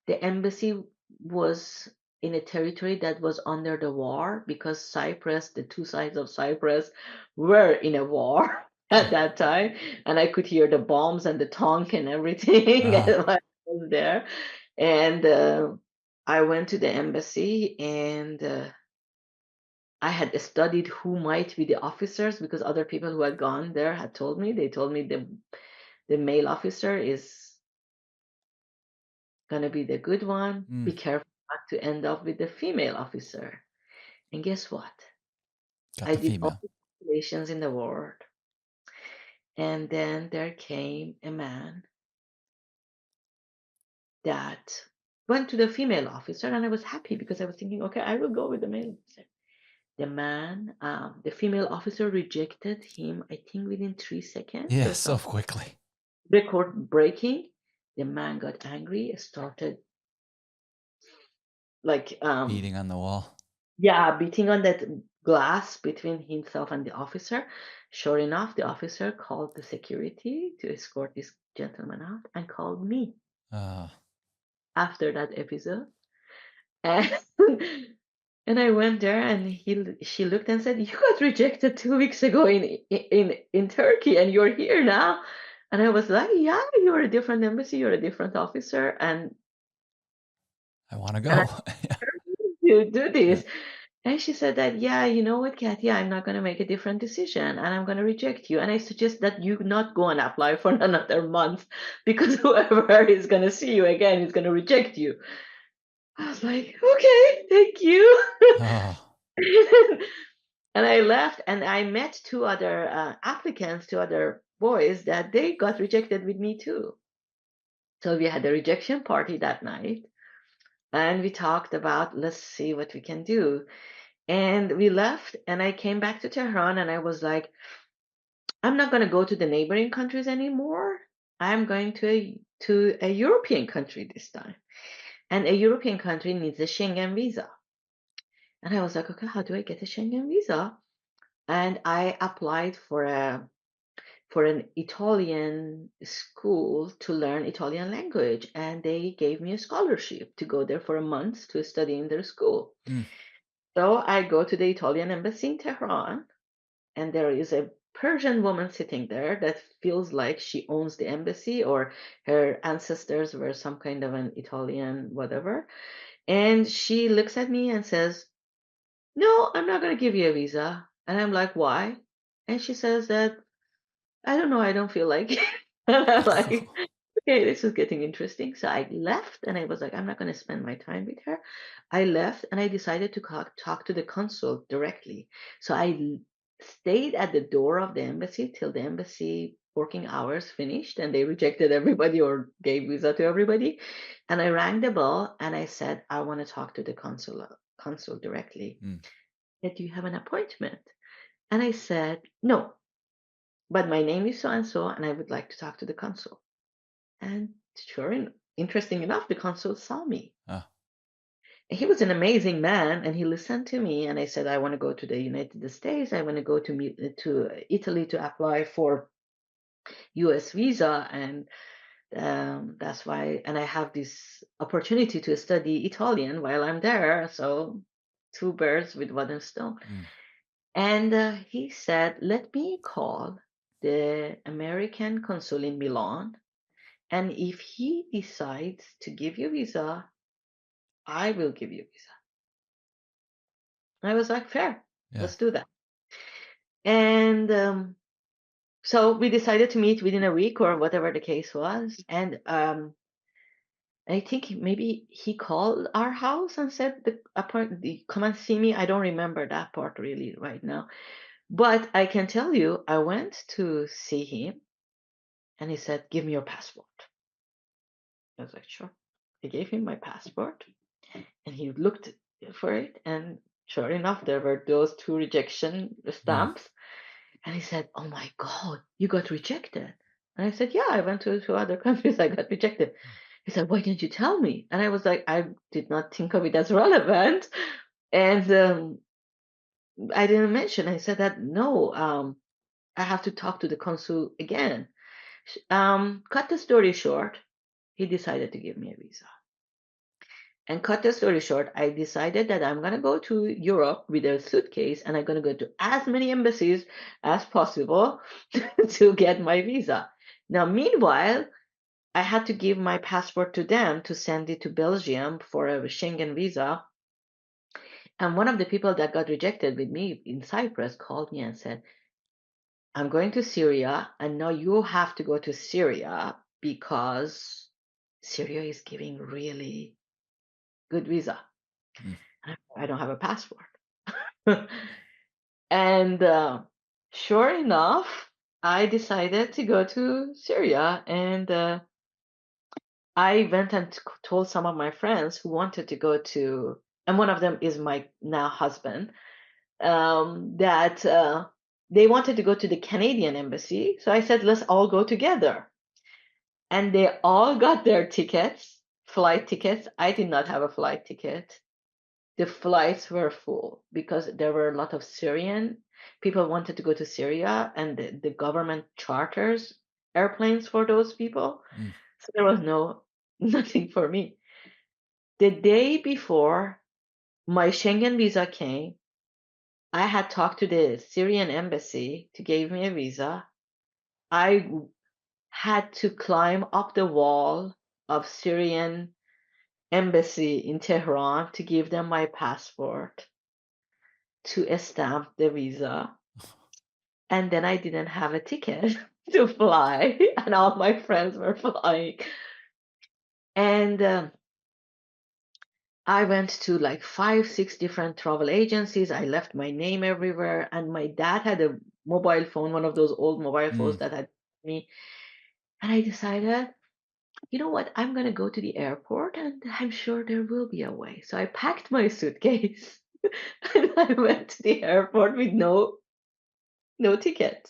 The embassy was in a territory that was under the war because Cyprus, the two sides of Cyprus, were in a war at that time. And I could hear the bombs and the tank and everything Uh, while I was there. And I went to the embassy and I had studied who might be the officers because other people who had gone there had told me. They told me the male officer is going to be the good one. mm. Be careful not to end up with the female officer. And guess what? Got I the did all female. the calculations in the world. And then there came a man that went to the female officer, and I was happy because I was thinking, okay, I will go with the male officer. The man, the female officer rejected him, I think within 3 seconds Yeah, or so something. quickly. Record breaking. The man got angry, started like Beating on the wall. yeah, beating on that glass between himself and the officer. Sure enough, the officer called the security to escort this gentleman out and called me Uh, after that episode. And, and I went there and she looked and said, "You got rejected 2 weeks ago in Turkey and you're here now." And I was like, "Yeah, you're a different embassy, you're a different officer, I want to and I go. to do Yeah. this." And she said that, yeah, you know what, Kathy, I'm not going to make a different decision and I'm going to reject you. And I suggest that you not go and apply for another month because whoever is going to see you again is going to reject you. I was like, okay, thank you. Oh, And I left and I met two other applicants, two other boys that they got rejected with me too. So we had a rejection party that night and we talked about, let's see what we can do. And we left, and I came back to Tehran, and I was like, I'm not going to go to the neighboring countries anymore. I'm going to a European country this time. And a European country needs a Schengen visa. And I was like, okay, how do I get a Schengen visa? And I applied for an Italian school to learn Italian language, and they gave me a scholarship to go there for a month to study in their school. mm. So I go to the Italian embassy in Tehran, and there is a Persian woman sitting there that feels like she owns the embassy, or her ancestors were some kind of an Italian, whatever. And she looks at me and says, "No, I'm not going to give you a visa." And I'm like, "Why?" And she says that, "I don't know, I don't feel like it." And I'm like, okay, this is getting interesting. So I left and I was like, I'm not going to spend my time with her. I left and I decided to talk to the consul directly. So stayed at the door of the embassy till the embassy working hours finished and they rejected everybody or gave visa to everybody. And I rang the bell and I said, I want to talk to the consul directly. Mm. Said, do you have an appointment? And I said, no, but my name is so and so, and I would like to talk to the consul. And sure, interesting enough, the consul saw me. Ah. He was an amazing man, and he listened to me. And I said, I want to go to the United States. I want to go to Italy to apply for U.S. visa, and that's why. And I have this opportunity to study Italian while I'm there. So, two birds with one stone. Mm. And he said, let me call the American consul in Milan. And if he decides to give you visa, I will give you visa. I was like, fair, Yeah. let's do that. And so we decided to meet within a week or whatever the case was. And I think maybe he called our house and said, come and see me. I don't remember that part really right now. But I can tell you, I went to see him and he said, give me your passport. I was like, sure. I gave him my passport and he looked for it. And sure enough, there were those two rejection Mm. stamps. And he said, oh my God, you got rejected. And I said, yeah, I went to other countries. I got rejected. He said, why didn't you tell me? And I was like, I did not think of it as relevant. And I didn't mention. I said that, no, I have to talk to the consul again. Cut the story short, he decided to give me a visa. And cut the story short, I decided that I'm going to go to Europe with a suitcase and I'm going to go to as many embassies as possible to get my visa. Now, meanwhile, I had to give my passport to them to send it to Belgium for a Schengen visa. And one of the people that got rejected with me in Cyprus called me and said, I'm going to Syria, and now you have to go to Syria because Syria is giving really good visa. Mm. I don't have a passport. And sure enough, I decided to go to Syria. And I went and told some of my friends who wanted to go to, and one of them is my now husband, that they wanted to go to the Canadian embassy. So I said, let's all go together. And they all got their tickets, flight tickets. I did not have a flight ticket. The flights were full because there were a lot of Syrian people wanted to go to Syria, and the government charters airplanes for those people. Mm. So there was nothing for me. The day before my Schengen visa came, I had talked to the Syrian embassy to give me a visa. I had to climb up the wall of Syrian embassy in Tehran to give them my passport to stamp the visa. And then I didn't have a ticket to fly, and all my friends were flying. And I went to like 5, 6 different travel agencies. I left my name everywhere, and my dad had a mobile phone, one of those old mobile phones Mm. that had me. And I decided, you know what? I'm going to go to the airport, and I'm sure there will be a way. So I packed my suitcase and I went to the airport with no ticket.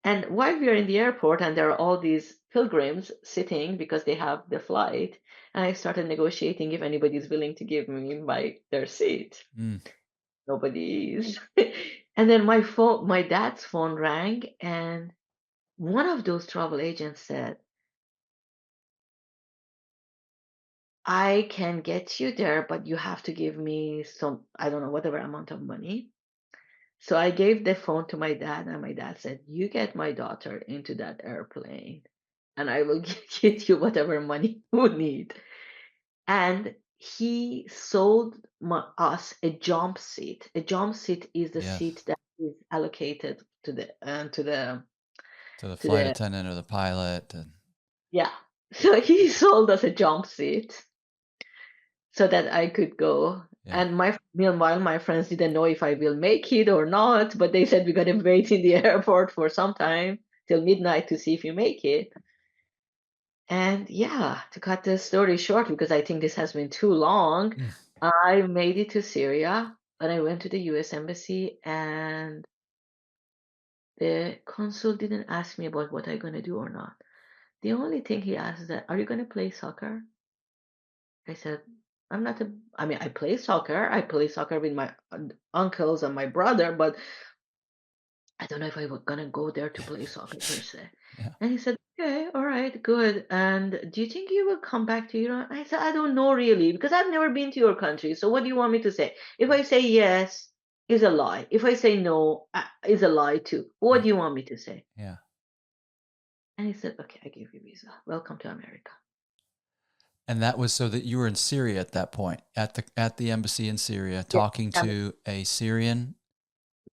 And while we are in the airport, and there are all these pilgrims sitting because they have the flight, and I started negotiating if anybody's willing to give me their seat. Mm. Nobody is. And then my dad's phone rang, and one of those travel agents said, I can get you there, but you have to give me some, I don't know, whatever amount of money. So I gave the phone to my dad, and my dad said, "You get my daughter into that airplane, and I will get you whatever money you need." And he sold us a jump seat. A jump seat is the Yes. seat that is allocated to the To the to flight the attendant or the pilot. And yeah. So he sold us a jump seat so that I could go. yeah. And meanwhile, my friends didn't know if I will make it or not, but they said we're gonna wait in the airport for some time till midnight to see if you make it. And yeah, to cut the story short, because I think this has been too long, Mm. I made it to Syria, and I went to the US Embassy, and the consul didn't ask me about what I'm gonna do or not. The only thing he asked is that, "Are you gonna play soccer?" I said, I mean, I play soccer. I play soccer with my uncles and my brother, but I don't know if I was gonna go there to play soccer per se. Yeah. And he said, "Okay, all right, good. And do you think you will come back to Iran?" I said, "I don't know really, because I've never been to your country. So what do you want me to say? If I say yes, is a lie. If I say no, is a lie too. What Mm. do you want me to say?" Yeah. And he said, "Okay, I give you visa. Welcome to America." And that was so that you were in Syria at that point, at the embassy in Syria, Yeah. talking to a Syrian.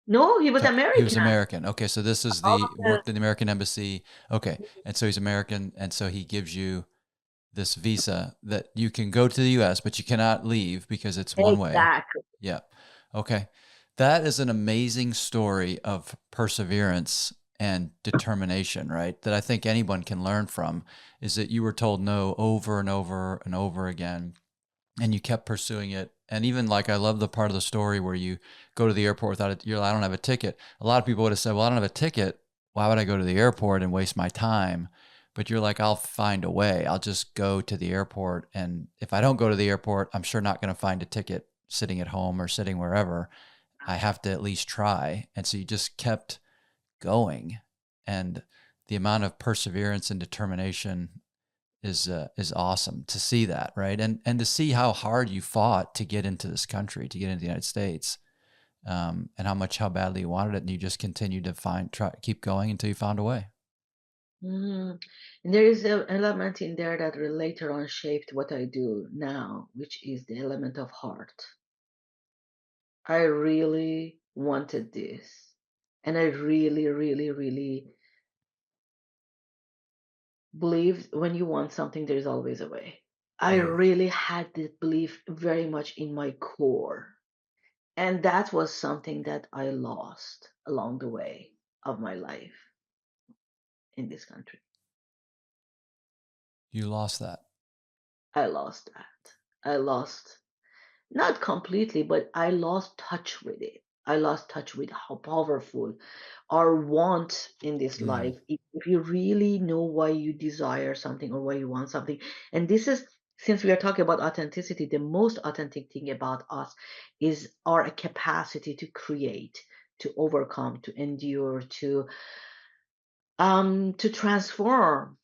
No, he was He was American. American. Okay, so this is All the of the worked in the American embassy. Okay, and so he's American, and so he gives you this visa that you can go to the U.S., but you cannot leave because it's one way. exactly. Yeah. Okay. That is an amazing story of perseverance and determination, right? That I think anyone can learn from is that you were told no over and over and over again, and you kept pursuing it. And even like, I love the part of the story where you go to the airport without it. You're like, I don't have a ticket. A lot of people would have said, well, I don't have a ticket. Why would I go to the airport and waste my time? But you're like, I'll find a way. I'll just go to the airport. And if I don't go to the airport, I'm sure not going to find a ticket sitting at home or sitting wherever. I have to at least try. And so you just kept going. And the amount of perseverance and determination is awesome to see that, right? And to see how hard you fought to get into this country, to get into the United States, and how badly you wanted it, and you just continued to keep going until you found a way. Mm. And there is an element in there that later on shaped what I do now, which is the element of heart. I really wanted this. And I really, really, really believe when you want something, there's always a way. I Mm. really had this belief very much in my core. And that was something that I lost along the way of my life in this country. You lost that. I lost that. I lost, not completely, but I lost touch with it. I lost touch with how powerful our want in this Mm. life. If you really know why you desire something or why you want something, and this is, since we are talking about authenticity, the most authentic thing about us is our capacity to create, to overcome, to endure, to transform.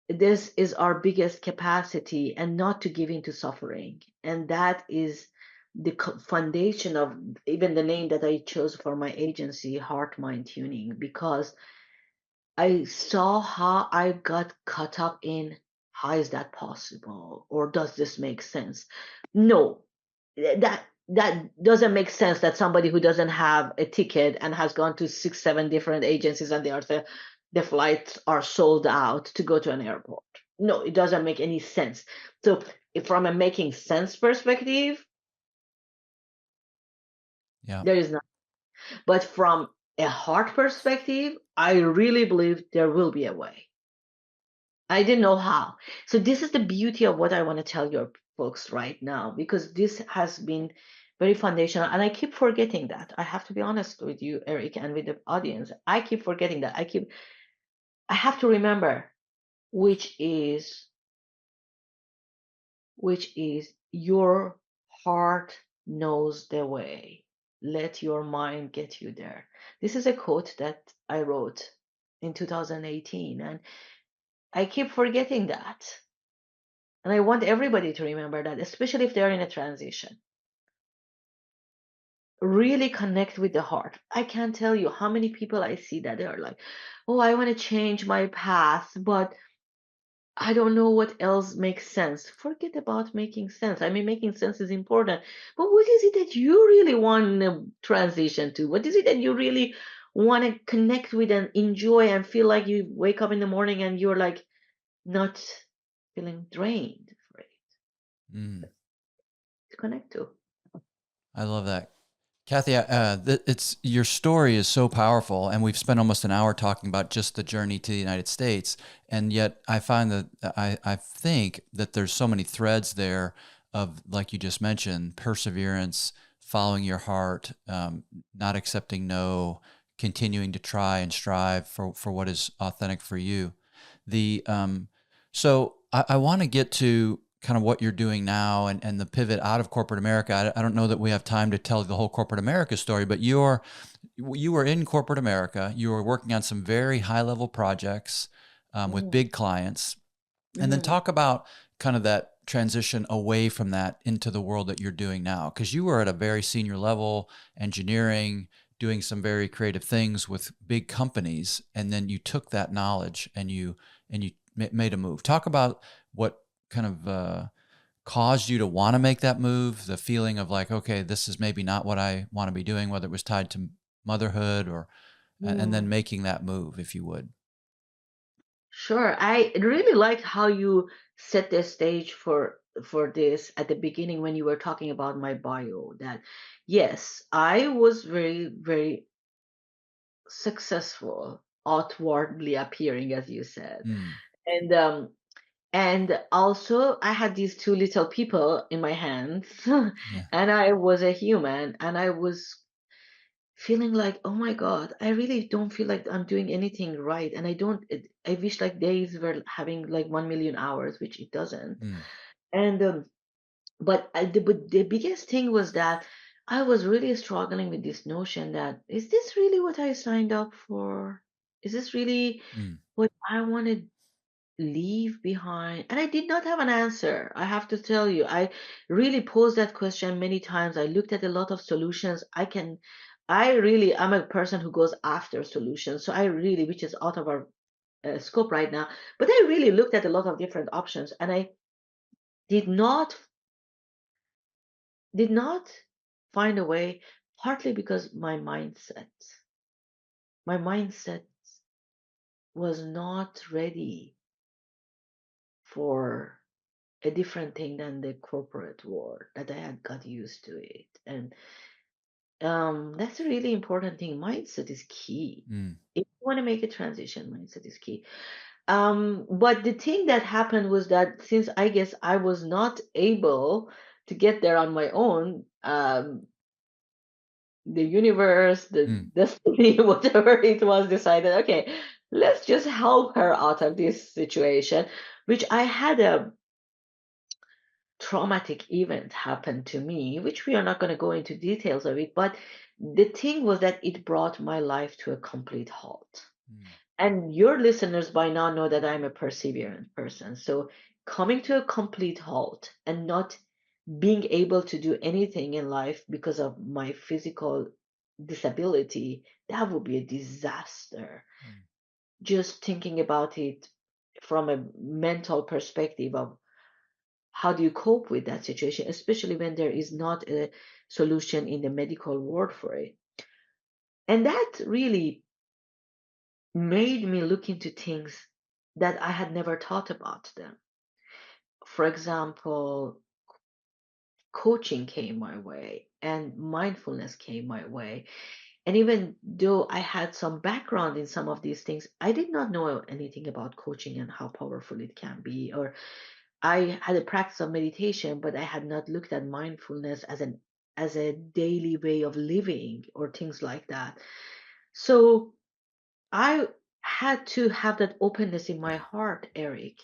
This is our biggest capacity, and not to give in to suffering. And that is the foundation of even the name that I chose for my agency, Heart Mind Tuning, because I saw how I got caught up in, how is that possible, or does this make sense? No, that doesn't make sense, that somebody who doesn't have a ticket and has gone to 6 7 different agencies, and the flights are sold out to go to an airport. No, it doesn't make any sense. So if from a making sense perspective, Yeah. there is not. But from a heart perspective, I really believe there will be a way. I didn't know how. So this is the beauty of what I want to tell your folks right now, because this has been very foundational, and I keep forgetting that. I have to be honest with you, Eric, and with the audience. I keep forgetting that. I have to remember, which is your heart knows the way. Let your mind get you there. This is a quote that I wrote in 2018, and I keep forgetting that. And I want everybody to remember that, especially if they're in a transition. really connect with the heart. I can't tell you how many people I see that they are like, oh, I want to change my path, but I don't know what else makes sense. Forget about making sense. I mean, making sense is important, but what is it that you really want to transition to? What is it that you really want to connect with and enjoy and feel like you wake up in the morning and you're like not feeling drained for it Mm, to connect to? I love that. Kathy, it's your story is so powerful, and we've spent almost an hour talking about just the journey to the United States, and yet I find that I think that there's so many threads there of, like you just mentioned, perseverance, following your heart, not accepting no, continuing to try and strive for what is authentic for you. The so I want to get to kind of what you're doing now and the pivot out of corporate America. I don't know that we have time to tell the whole corporate America story, but you were in corporate America. You were working on some very high level projects with Mm-hmm. big clients, and then Mm-hmm. talk about kind of that transition away from that into the world that you're doing now, because you were at a very senior level, engineering, doing some very creative things with big companies, and then you took that knowledge and you made a move. Talk about what kind of caused you to want to make that move, the feeling of like, okay, this is maybe not what I want to be doing, whether it was tied to motherhood or, and then Mm. making that move, if you would. Sure. I really liked how you set the stage for this at the beginning when you were talking about my bio, that yes, I was very, very successful outwardly appearing, as you said. Mm, And also I had these two little people in my hands yeah. and I was a human and I was feeling like, oh my God, I really don't feel like I'm doing anything right. And I wish like days were having like 1 million hours, which it doesn't. Mm, And, but the biggest thing was that I was really struggling with this notion that, is this really what I signed up for? Is this really mm, what I want to leave behind? And I did not have an answer. I have to tell you, I really posed that question many times. I looked at a lot of solutions. I'm a person who goes after solutions. So I really, which is out of our scope right now, but I really looked at a lot of different options and I did not, did not find a way, partly because my mindset was not ready for a different thing than the corporate world, that I had got used to it. And that's a really important thing. Mindset is key. mm, If you want to make a transition, mindset is key. But the thing that happened was that since I guess I was not able to get there on my own, the universe, the mm, destiny, whatever it was, decided, okay, let's just help her out of this situation, which I had a traumatic event happened to me, which we are not going to go into details of it, but the thing was that it brought my life to a complete halt. mm, And your listeners by now know that I'm a perseverant person. So coming to a complete halt and not being able to do anything in life because of my physical disability, that would be a disaster. mm, Just thinking about it from a mental perspective of how do you cope with that situation, especially when there is not a solution in the medical world for it. And that really made me look into things that I had never thought about them. For example, coaching came my way and mindfulness came my way. And even though I had some background in some of these things, I did not know anything about coaching and how powerful it can be. Or I had a practice of meditation, but I had not looked at mindfulness as a daily way of living or things like that. So I had to have that openness in my heart, Eric,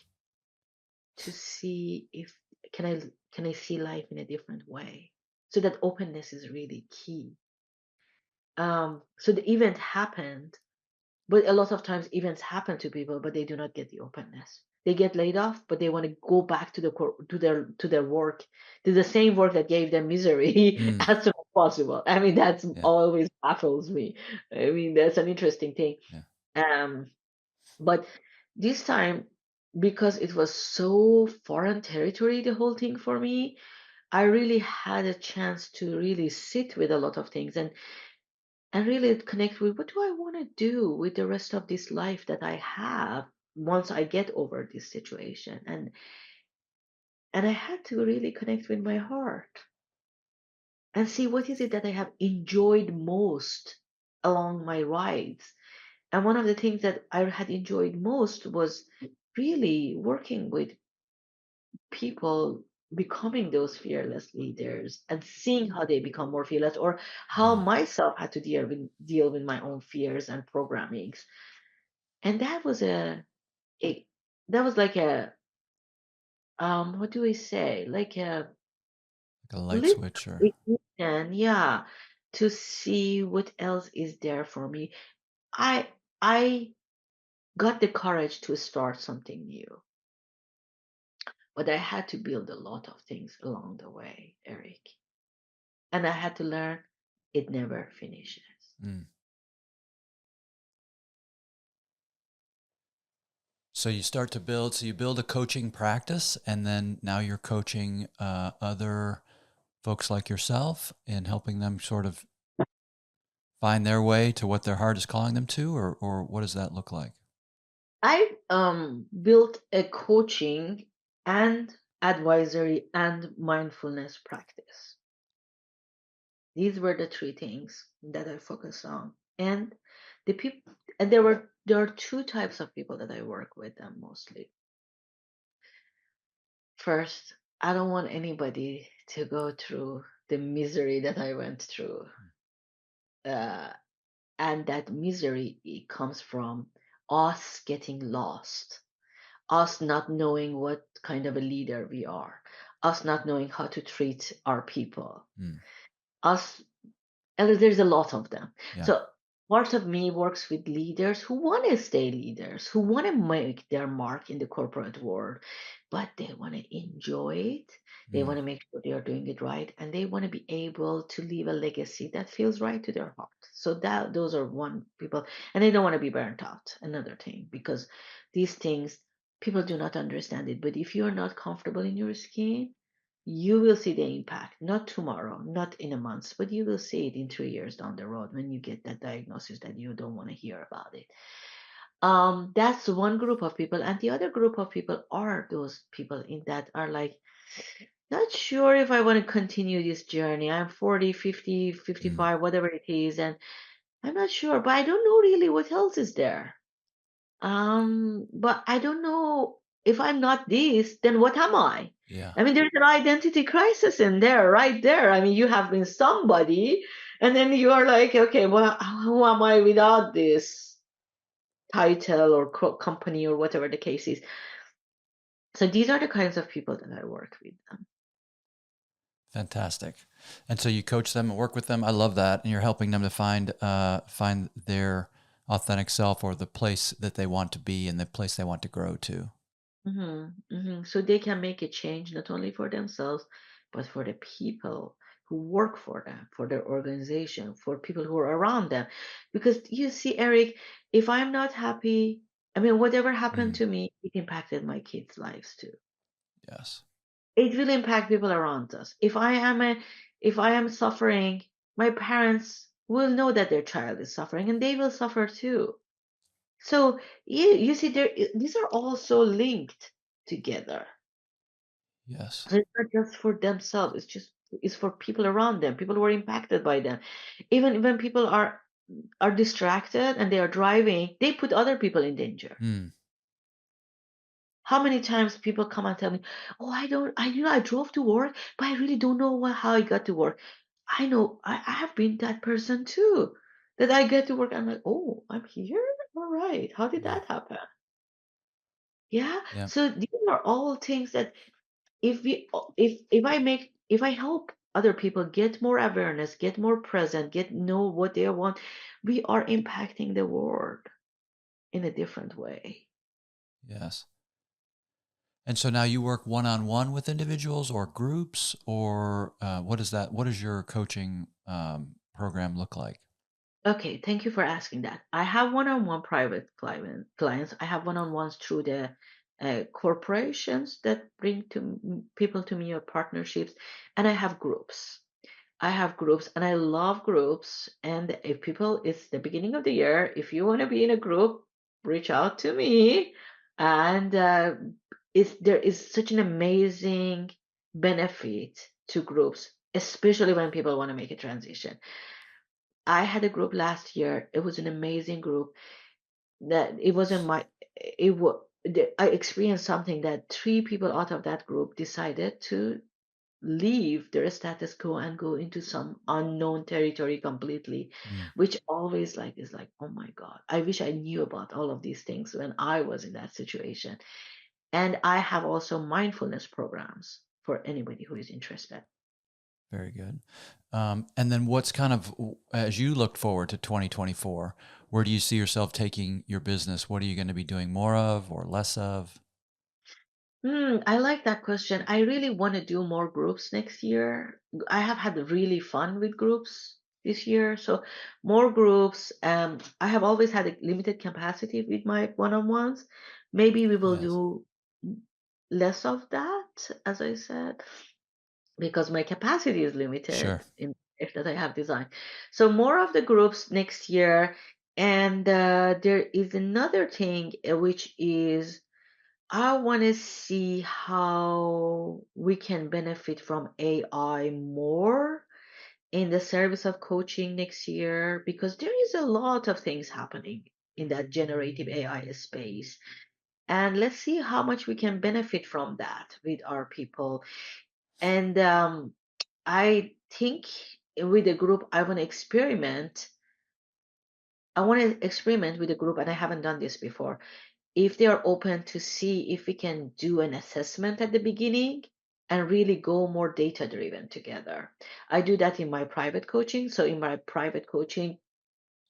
to see if can I can I see life in a different way. So that openness is really key. So the event happened, but a lot of times events happen to people, but they do not get the openness. They get laid off, but they want to go back to to their work, to the same work that gave them misery mm. as soon as possible. I mean, that's Yeah. always baffles me. I mean, that's an interesting thing. Yeah. Um, but this time, because it was so foreign territory, the whole thing for me, I really had a chance to really sit with a lot of things and really connect with what do I want to do with the rest of this life that I have once I get over this situation. And I had to really connect with my heart and see what is it that I have enjoyed most along my rides. And one of the things that I had enjoyed most was really working with people becoming those fearless leaders and seeing how they become more fearless, or how Mm. myself had to deal with my own fears and programmings. And a that was like a what do we say, like a Like a light lit switch or ignition, yeah, to see what else is there for me. I got the courage to start something new, but I had to build a lot of things along the way, Eric. And I had to learn it never finishes. mm. So you start to build, so you build a coaching practice, and then now you're coaching other folks like yourself and helping them sort of find their way to what their heart is calling them to, or what does that look like? I built a coaching and advisory and mindfulness practice. These were the three things that I focused on. And the people, and there are two types of people that I work with them mostly. First, I don't want anybody to go through the misery that I went through. Uh, and that misery, it comes from us getting lost, us not knowing what kind of a leader we are, us not knowing how to treat our people, Mm. us, and there's a lot of them. Yeah. So part of me works with leaders who want to stay leaders, who want to make their mark in the corporate world, but they want to enjoy it. They Mm. want to make sure they are doing it right, and they want to be able to leave a legacy that feels right to their heart. So that those are one people, and they don't want to be burnt out. Another thing, because these things people do not understand it. But if you're not comfortable in your skin, you will see the impact, not tomorrow, not in a month, but you will see it in 3 years down the road when you get that diagnosis that you don't want to hear about it. That's one group of people. And the other group of people are those people in that are like, not sure if I want to continue this journey. I'm 40, 50, Mm. 55, whatever it is. And I'm not sure, but I don't know really what else is there. But I don't know if I'm not this, then what am I? Yeah. I mean, there's an identity crisis in there, right there. I mean, you have been somebody, and then you are like, okay, well, who am I without this title or company or whatever the case is? So these are the kinds of people that I work with. Fantastic. And so you coach them and work with them. I love that. And you're helping them to find their authentic self, or the place that they want to be and the place they want to grow to. So they can make a change not only for themselves, but for the people who work for them, for their organization, for people who are around them. Because you see, Eric, if I'm not happy, I mean, whatever happened Mm. to me, it impacted my kids' lives too. Yes. It will impact people around us. If I am suffering, my parents will know that their child is suffering, and they will suffer too. So you see, these are also linked together. Yes. So it's not just for themselves, it's for people around them, people who are impacted by them. Even when people are distracted and they are driving, they put other people in danger. Mm. How many times people come and tell me, "Oh, I drove to work, but I really don't know how I got to work." I know I have been that person too. That I get to work, I'm like, "Oh, I'm here. All right. How did Yeah. that happen?" Yeah. Yeah. So these are all things that if I help other people get more awareness, get more present, get know what they want, we are impacting the world in a different way. Yes. And so now you work one on one with individuals or groups, or what is that? What does your coaching program look like? Okay, thank you for asking that. I have one-on-one private clients. I have one-on-ones through the corporations that bring people to me or partnerships, and I have groups. I have groups, and I love groups. And if people, it's the beginning of the year. If you want to be in a group, reach out to me. And there is such an amazing benefit to groups, especially when people want to make a transition. I had a group last year. It was an amazing group. That it wasn't my. It was. I experienced something that three people out of that group decided to leave their status quo and go into some unknown territory completely, Mm, which always like is like, oh my God, I wish I knew about all of these things when I was in that situation. And I have also mindfulness programs for anybody who is interested. very good. And then what's kind of, as you look forward to 2024, where do you see yourself taking your business? What are you going to be doing more of or less of? I like that question. I really want to do more groups next year. I have had really fun with groups this year. So more groups. I have always had a limited capacity with my one-on-ones. Maybe we will Yes. do less of that, as I said, because my capacity is Sure. limited in if that I have designed. So more of the groups next year. And there is another thing, which is I want to see how we can benefit from AI more in the service of coaching next year because there is a lot of things happening in that generative AI space. And let's see how much we can benefit from that with our people. And I think with the group, I want to experiment with the group, and I haven't done this before if they are open to see if we can do an assessment at the beginning and really go more data driven together. I do that in my private coaching. So in my private coaching,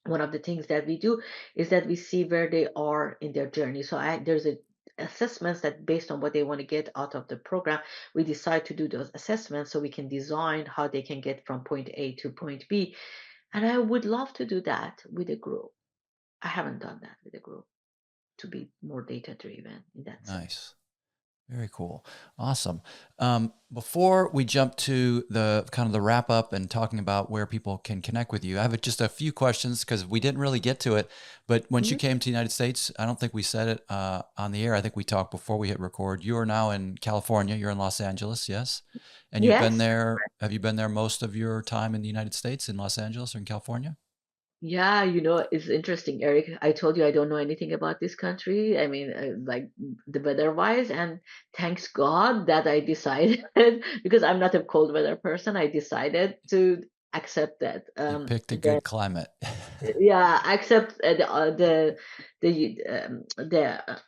one of the things that we do is that we see where they are in their journey. So there's a assessments that based on what they want to get out of the program, we decide to do those assessments so we can design how they can get from point A to point B. And I would love to do that with a group. I haven't done that with a group to be more data driven in that sense. Nice. Very cool. Awesome. Before we jump to the kind of the wrap up and talking about where people can connect with you, I have just a few questions because we didn't really get to it. But once you Mhm. came to the United States, I don't think we said it on the air. I think we talked before we hit record. You are now in California. You're in Los Angeles, yes? And you've been Yes. there. Have you been there most of your time in the United States, in Los Angeles or in California? Yeah, it's interesting, Eric. I told you I don't know anything about this country. I mean, like the weather-wise, and thanks God that I decided because I'm not a cold weather person. I decided to accept that. You picked a The good climate. Yeah, accept the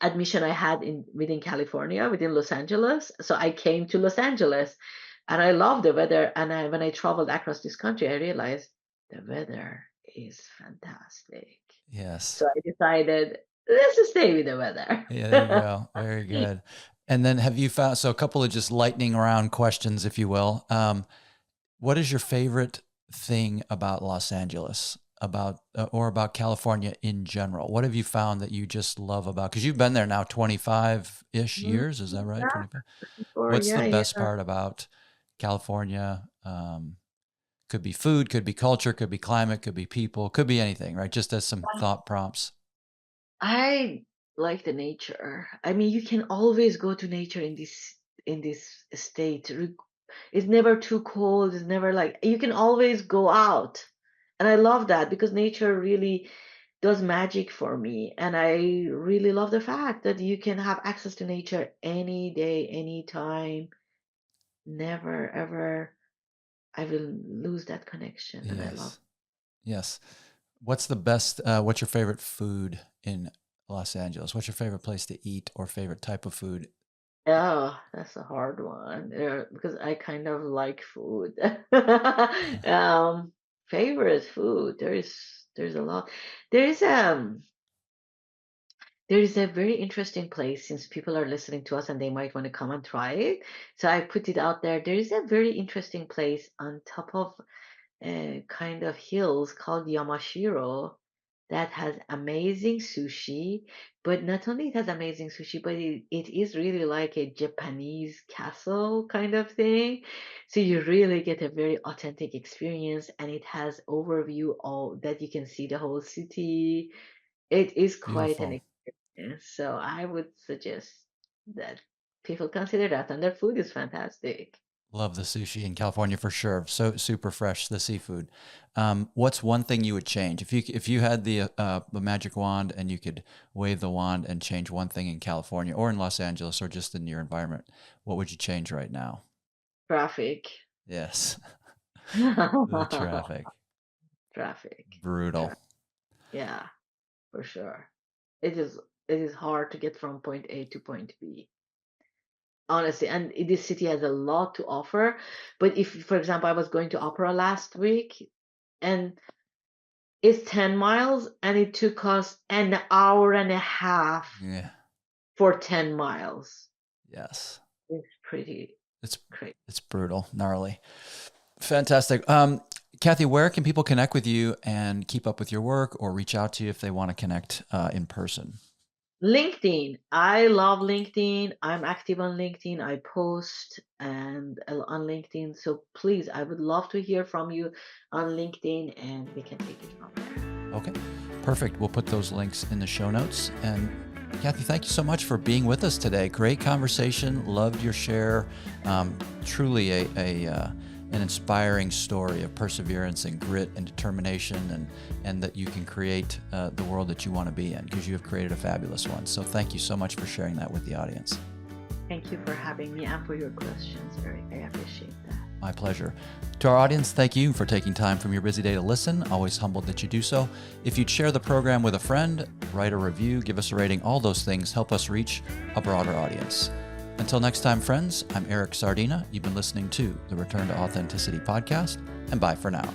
admission I had in within California, within Los Angeles. So I came to Los Angeles, and I love the weather. And when I traveled across this country, I realized the weather is fantastic. Yes. So I decided let's just stay with the weather. Yeah, there you go. Very good. And then have you found, so a couple of just lightning round questions, if you will. What is your favorite thing about Los Angeles, about or about California in general? What have you found that you just love about? Because you've been there now 25-ish Mhm. years, is that right? Yeah, 25. or What's the yeah, best yeah. part about California? Could be food, could be culture, could be climate, could be people, could be anything, right? Just as some thought prompts. I like the nature. I mean, you can always go to nature in this state. It's never too cold. It's never like you can always go out. And I love that because nature really does magic for me. And I really love the fact that you can have access to nature any day, anytime. Never, ever I will lose that connection. And I love. Yes. Yes. What's the best, what's your favorite food in Los Angeles? What's your favorite place to eat or favorite type of food? Oh, that's a hard one. Because I kind of like food. Favorite food. There's a lot. There is there is a very interesting place since people are listening to us and they might want to come and try it. So I put it out there. There is a very interesting place on top of kind of hills called Yamashiro that has amazing sushi. But not only it has amazing sushi, but it is really like a Japanese castle kind of thing. So you really get a very authentic experience, and it has overview all that you can see the whole city. It is quite an Beautiful. experience. So I would suggest that people consider that, and their food is fantastic. Love the sushi in California for sure. So super fresh, the seafood. What's one thing you would change if you had the magic wand and you could wave the wand and change one thing in California or in Los Angeles or just in your environment? What would you change right now? Traffic. Yes, the traffic, Traffic. brutal. Yeah, for sure. It is hard to get from point A to point B. Honestly, and this city has a lot to offer. But if, for example, I was going to opera last week, and it's 10 miles, and it took us an hour and a half Yeah. for 10 miles. Yes. It's pretty It's crazy. it's brutal, gnarly. Fantastic. Kathy, where can people connect with you and keep up with your work or reach out to you if they want to connect in person? LinkedIn. I love LinkedIn. I'm active on LinkedIn. I post and on LinkedIn. So please, I would love to hear from you on LinkedIn, and we can take it from there. Okay, perfect. We'll put those links in the show notes. And Kathy, thank you so much for being with us today. Great conversation. Loved your share. Truly an inspiring story of perseverance and grit and determination, and that you can create the world that you want to be in, because you have created a fabulous one. So thank you so much for sharing that with the audience. Thank you for having me and for your questions, Eric. I appreciate that. My pleasure. To our audience, thank you for taking time from your busy day to listen. Always humbled that you do so. If you'd share the program with a friend, write a review, give us a rating, all those things help us reach a broader audience. Until next time, friends, I'm Eric Sardina. You've been listening to the Return to Authenticity podcast, and bye for now.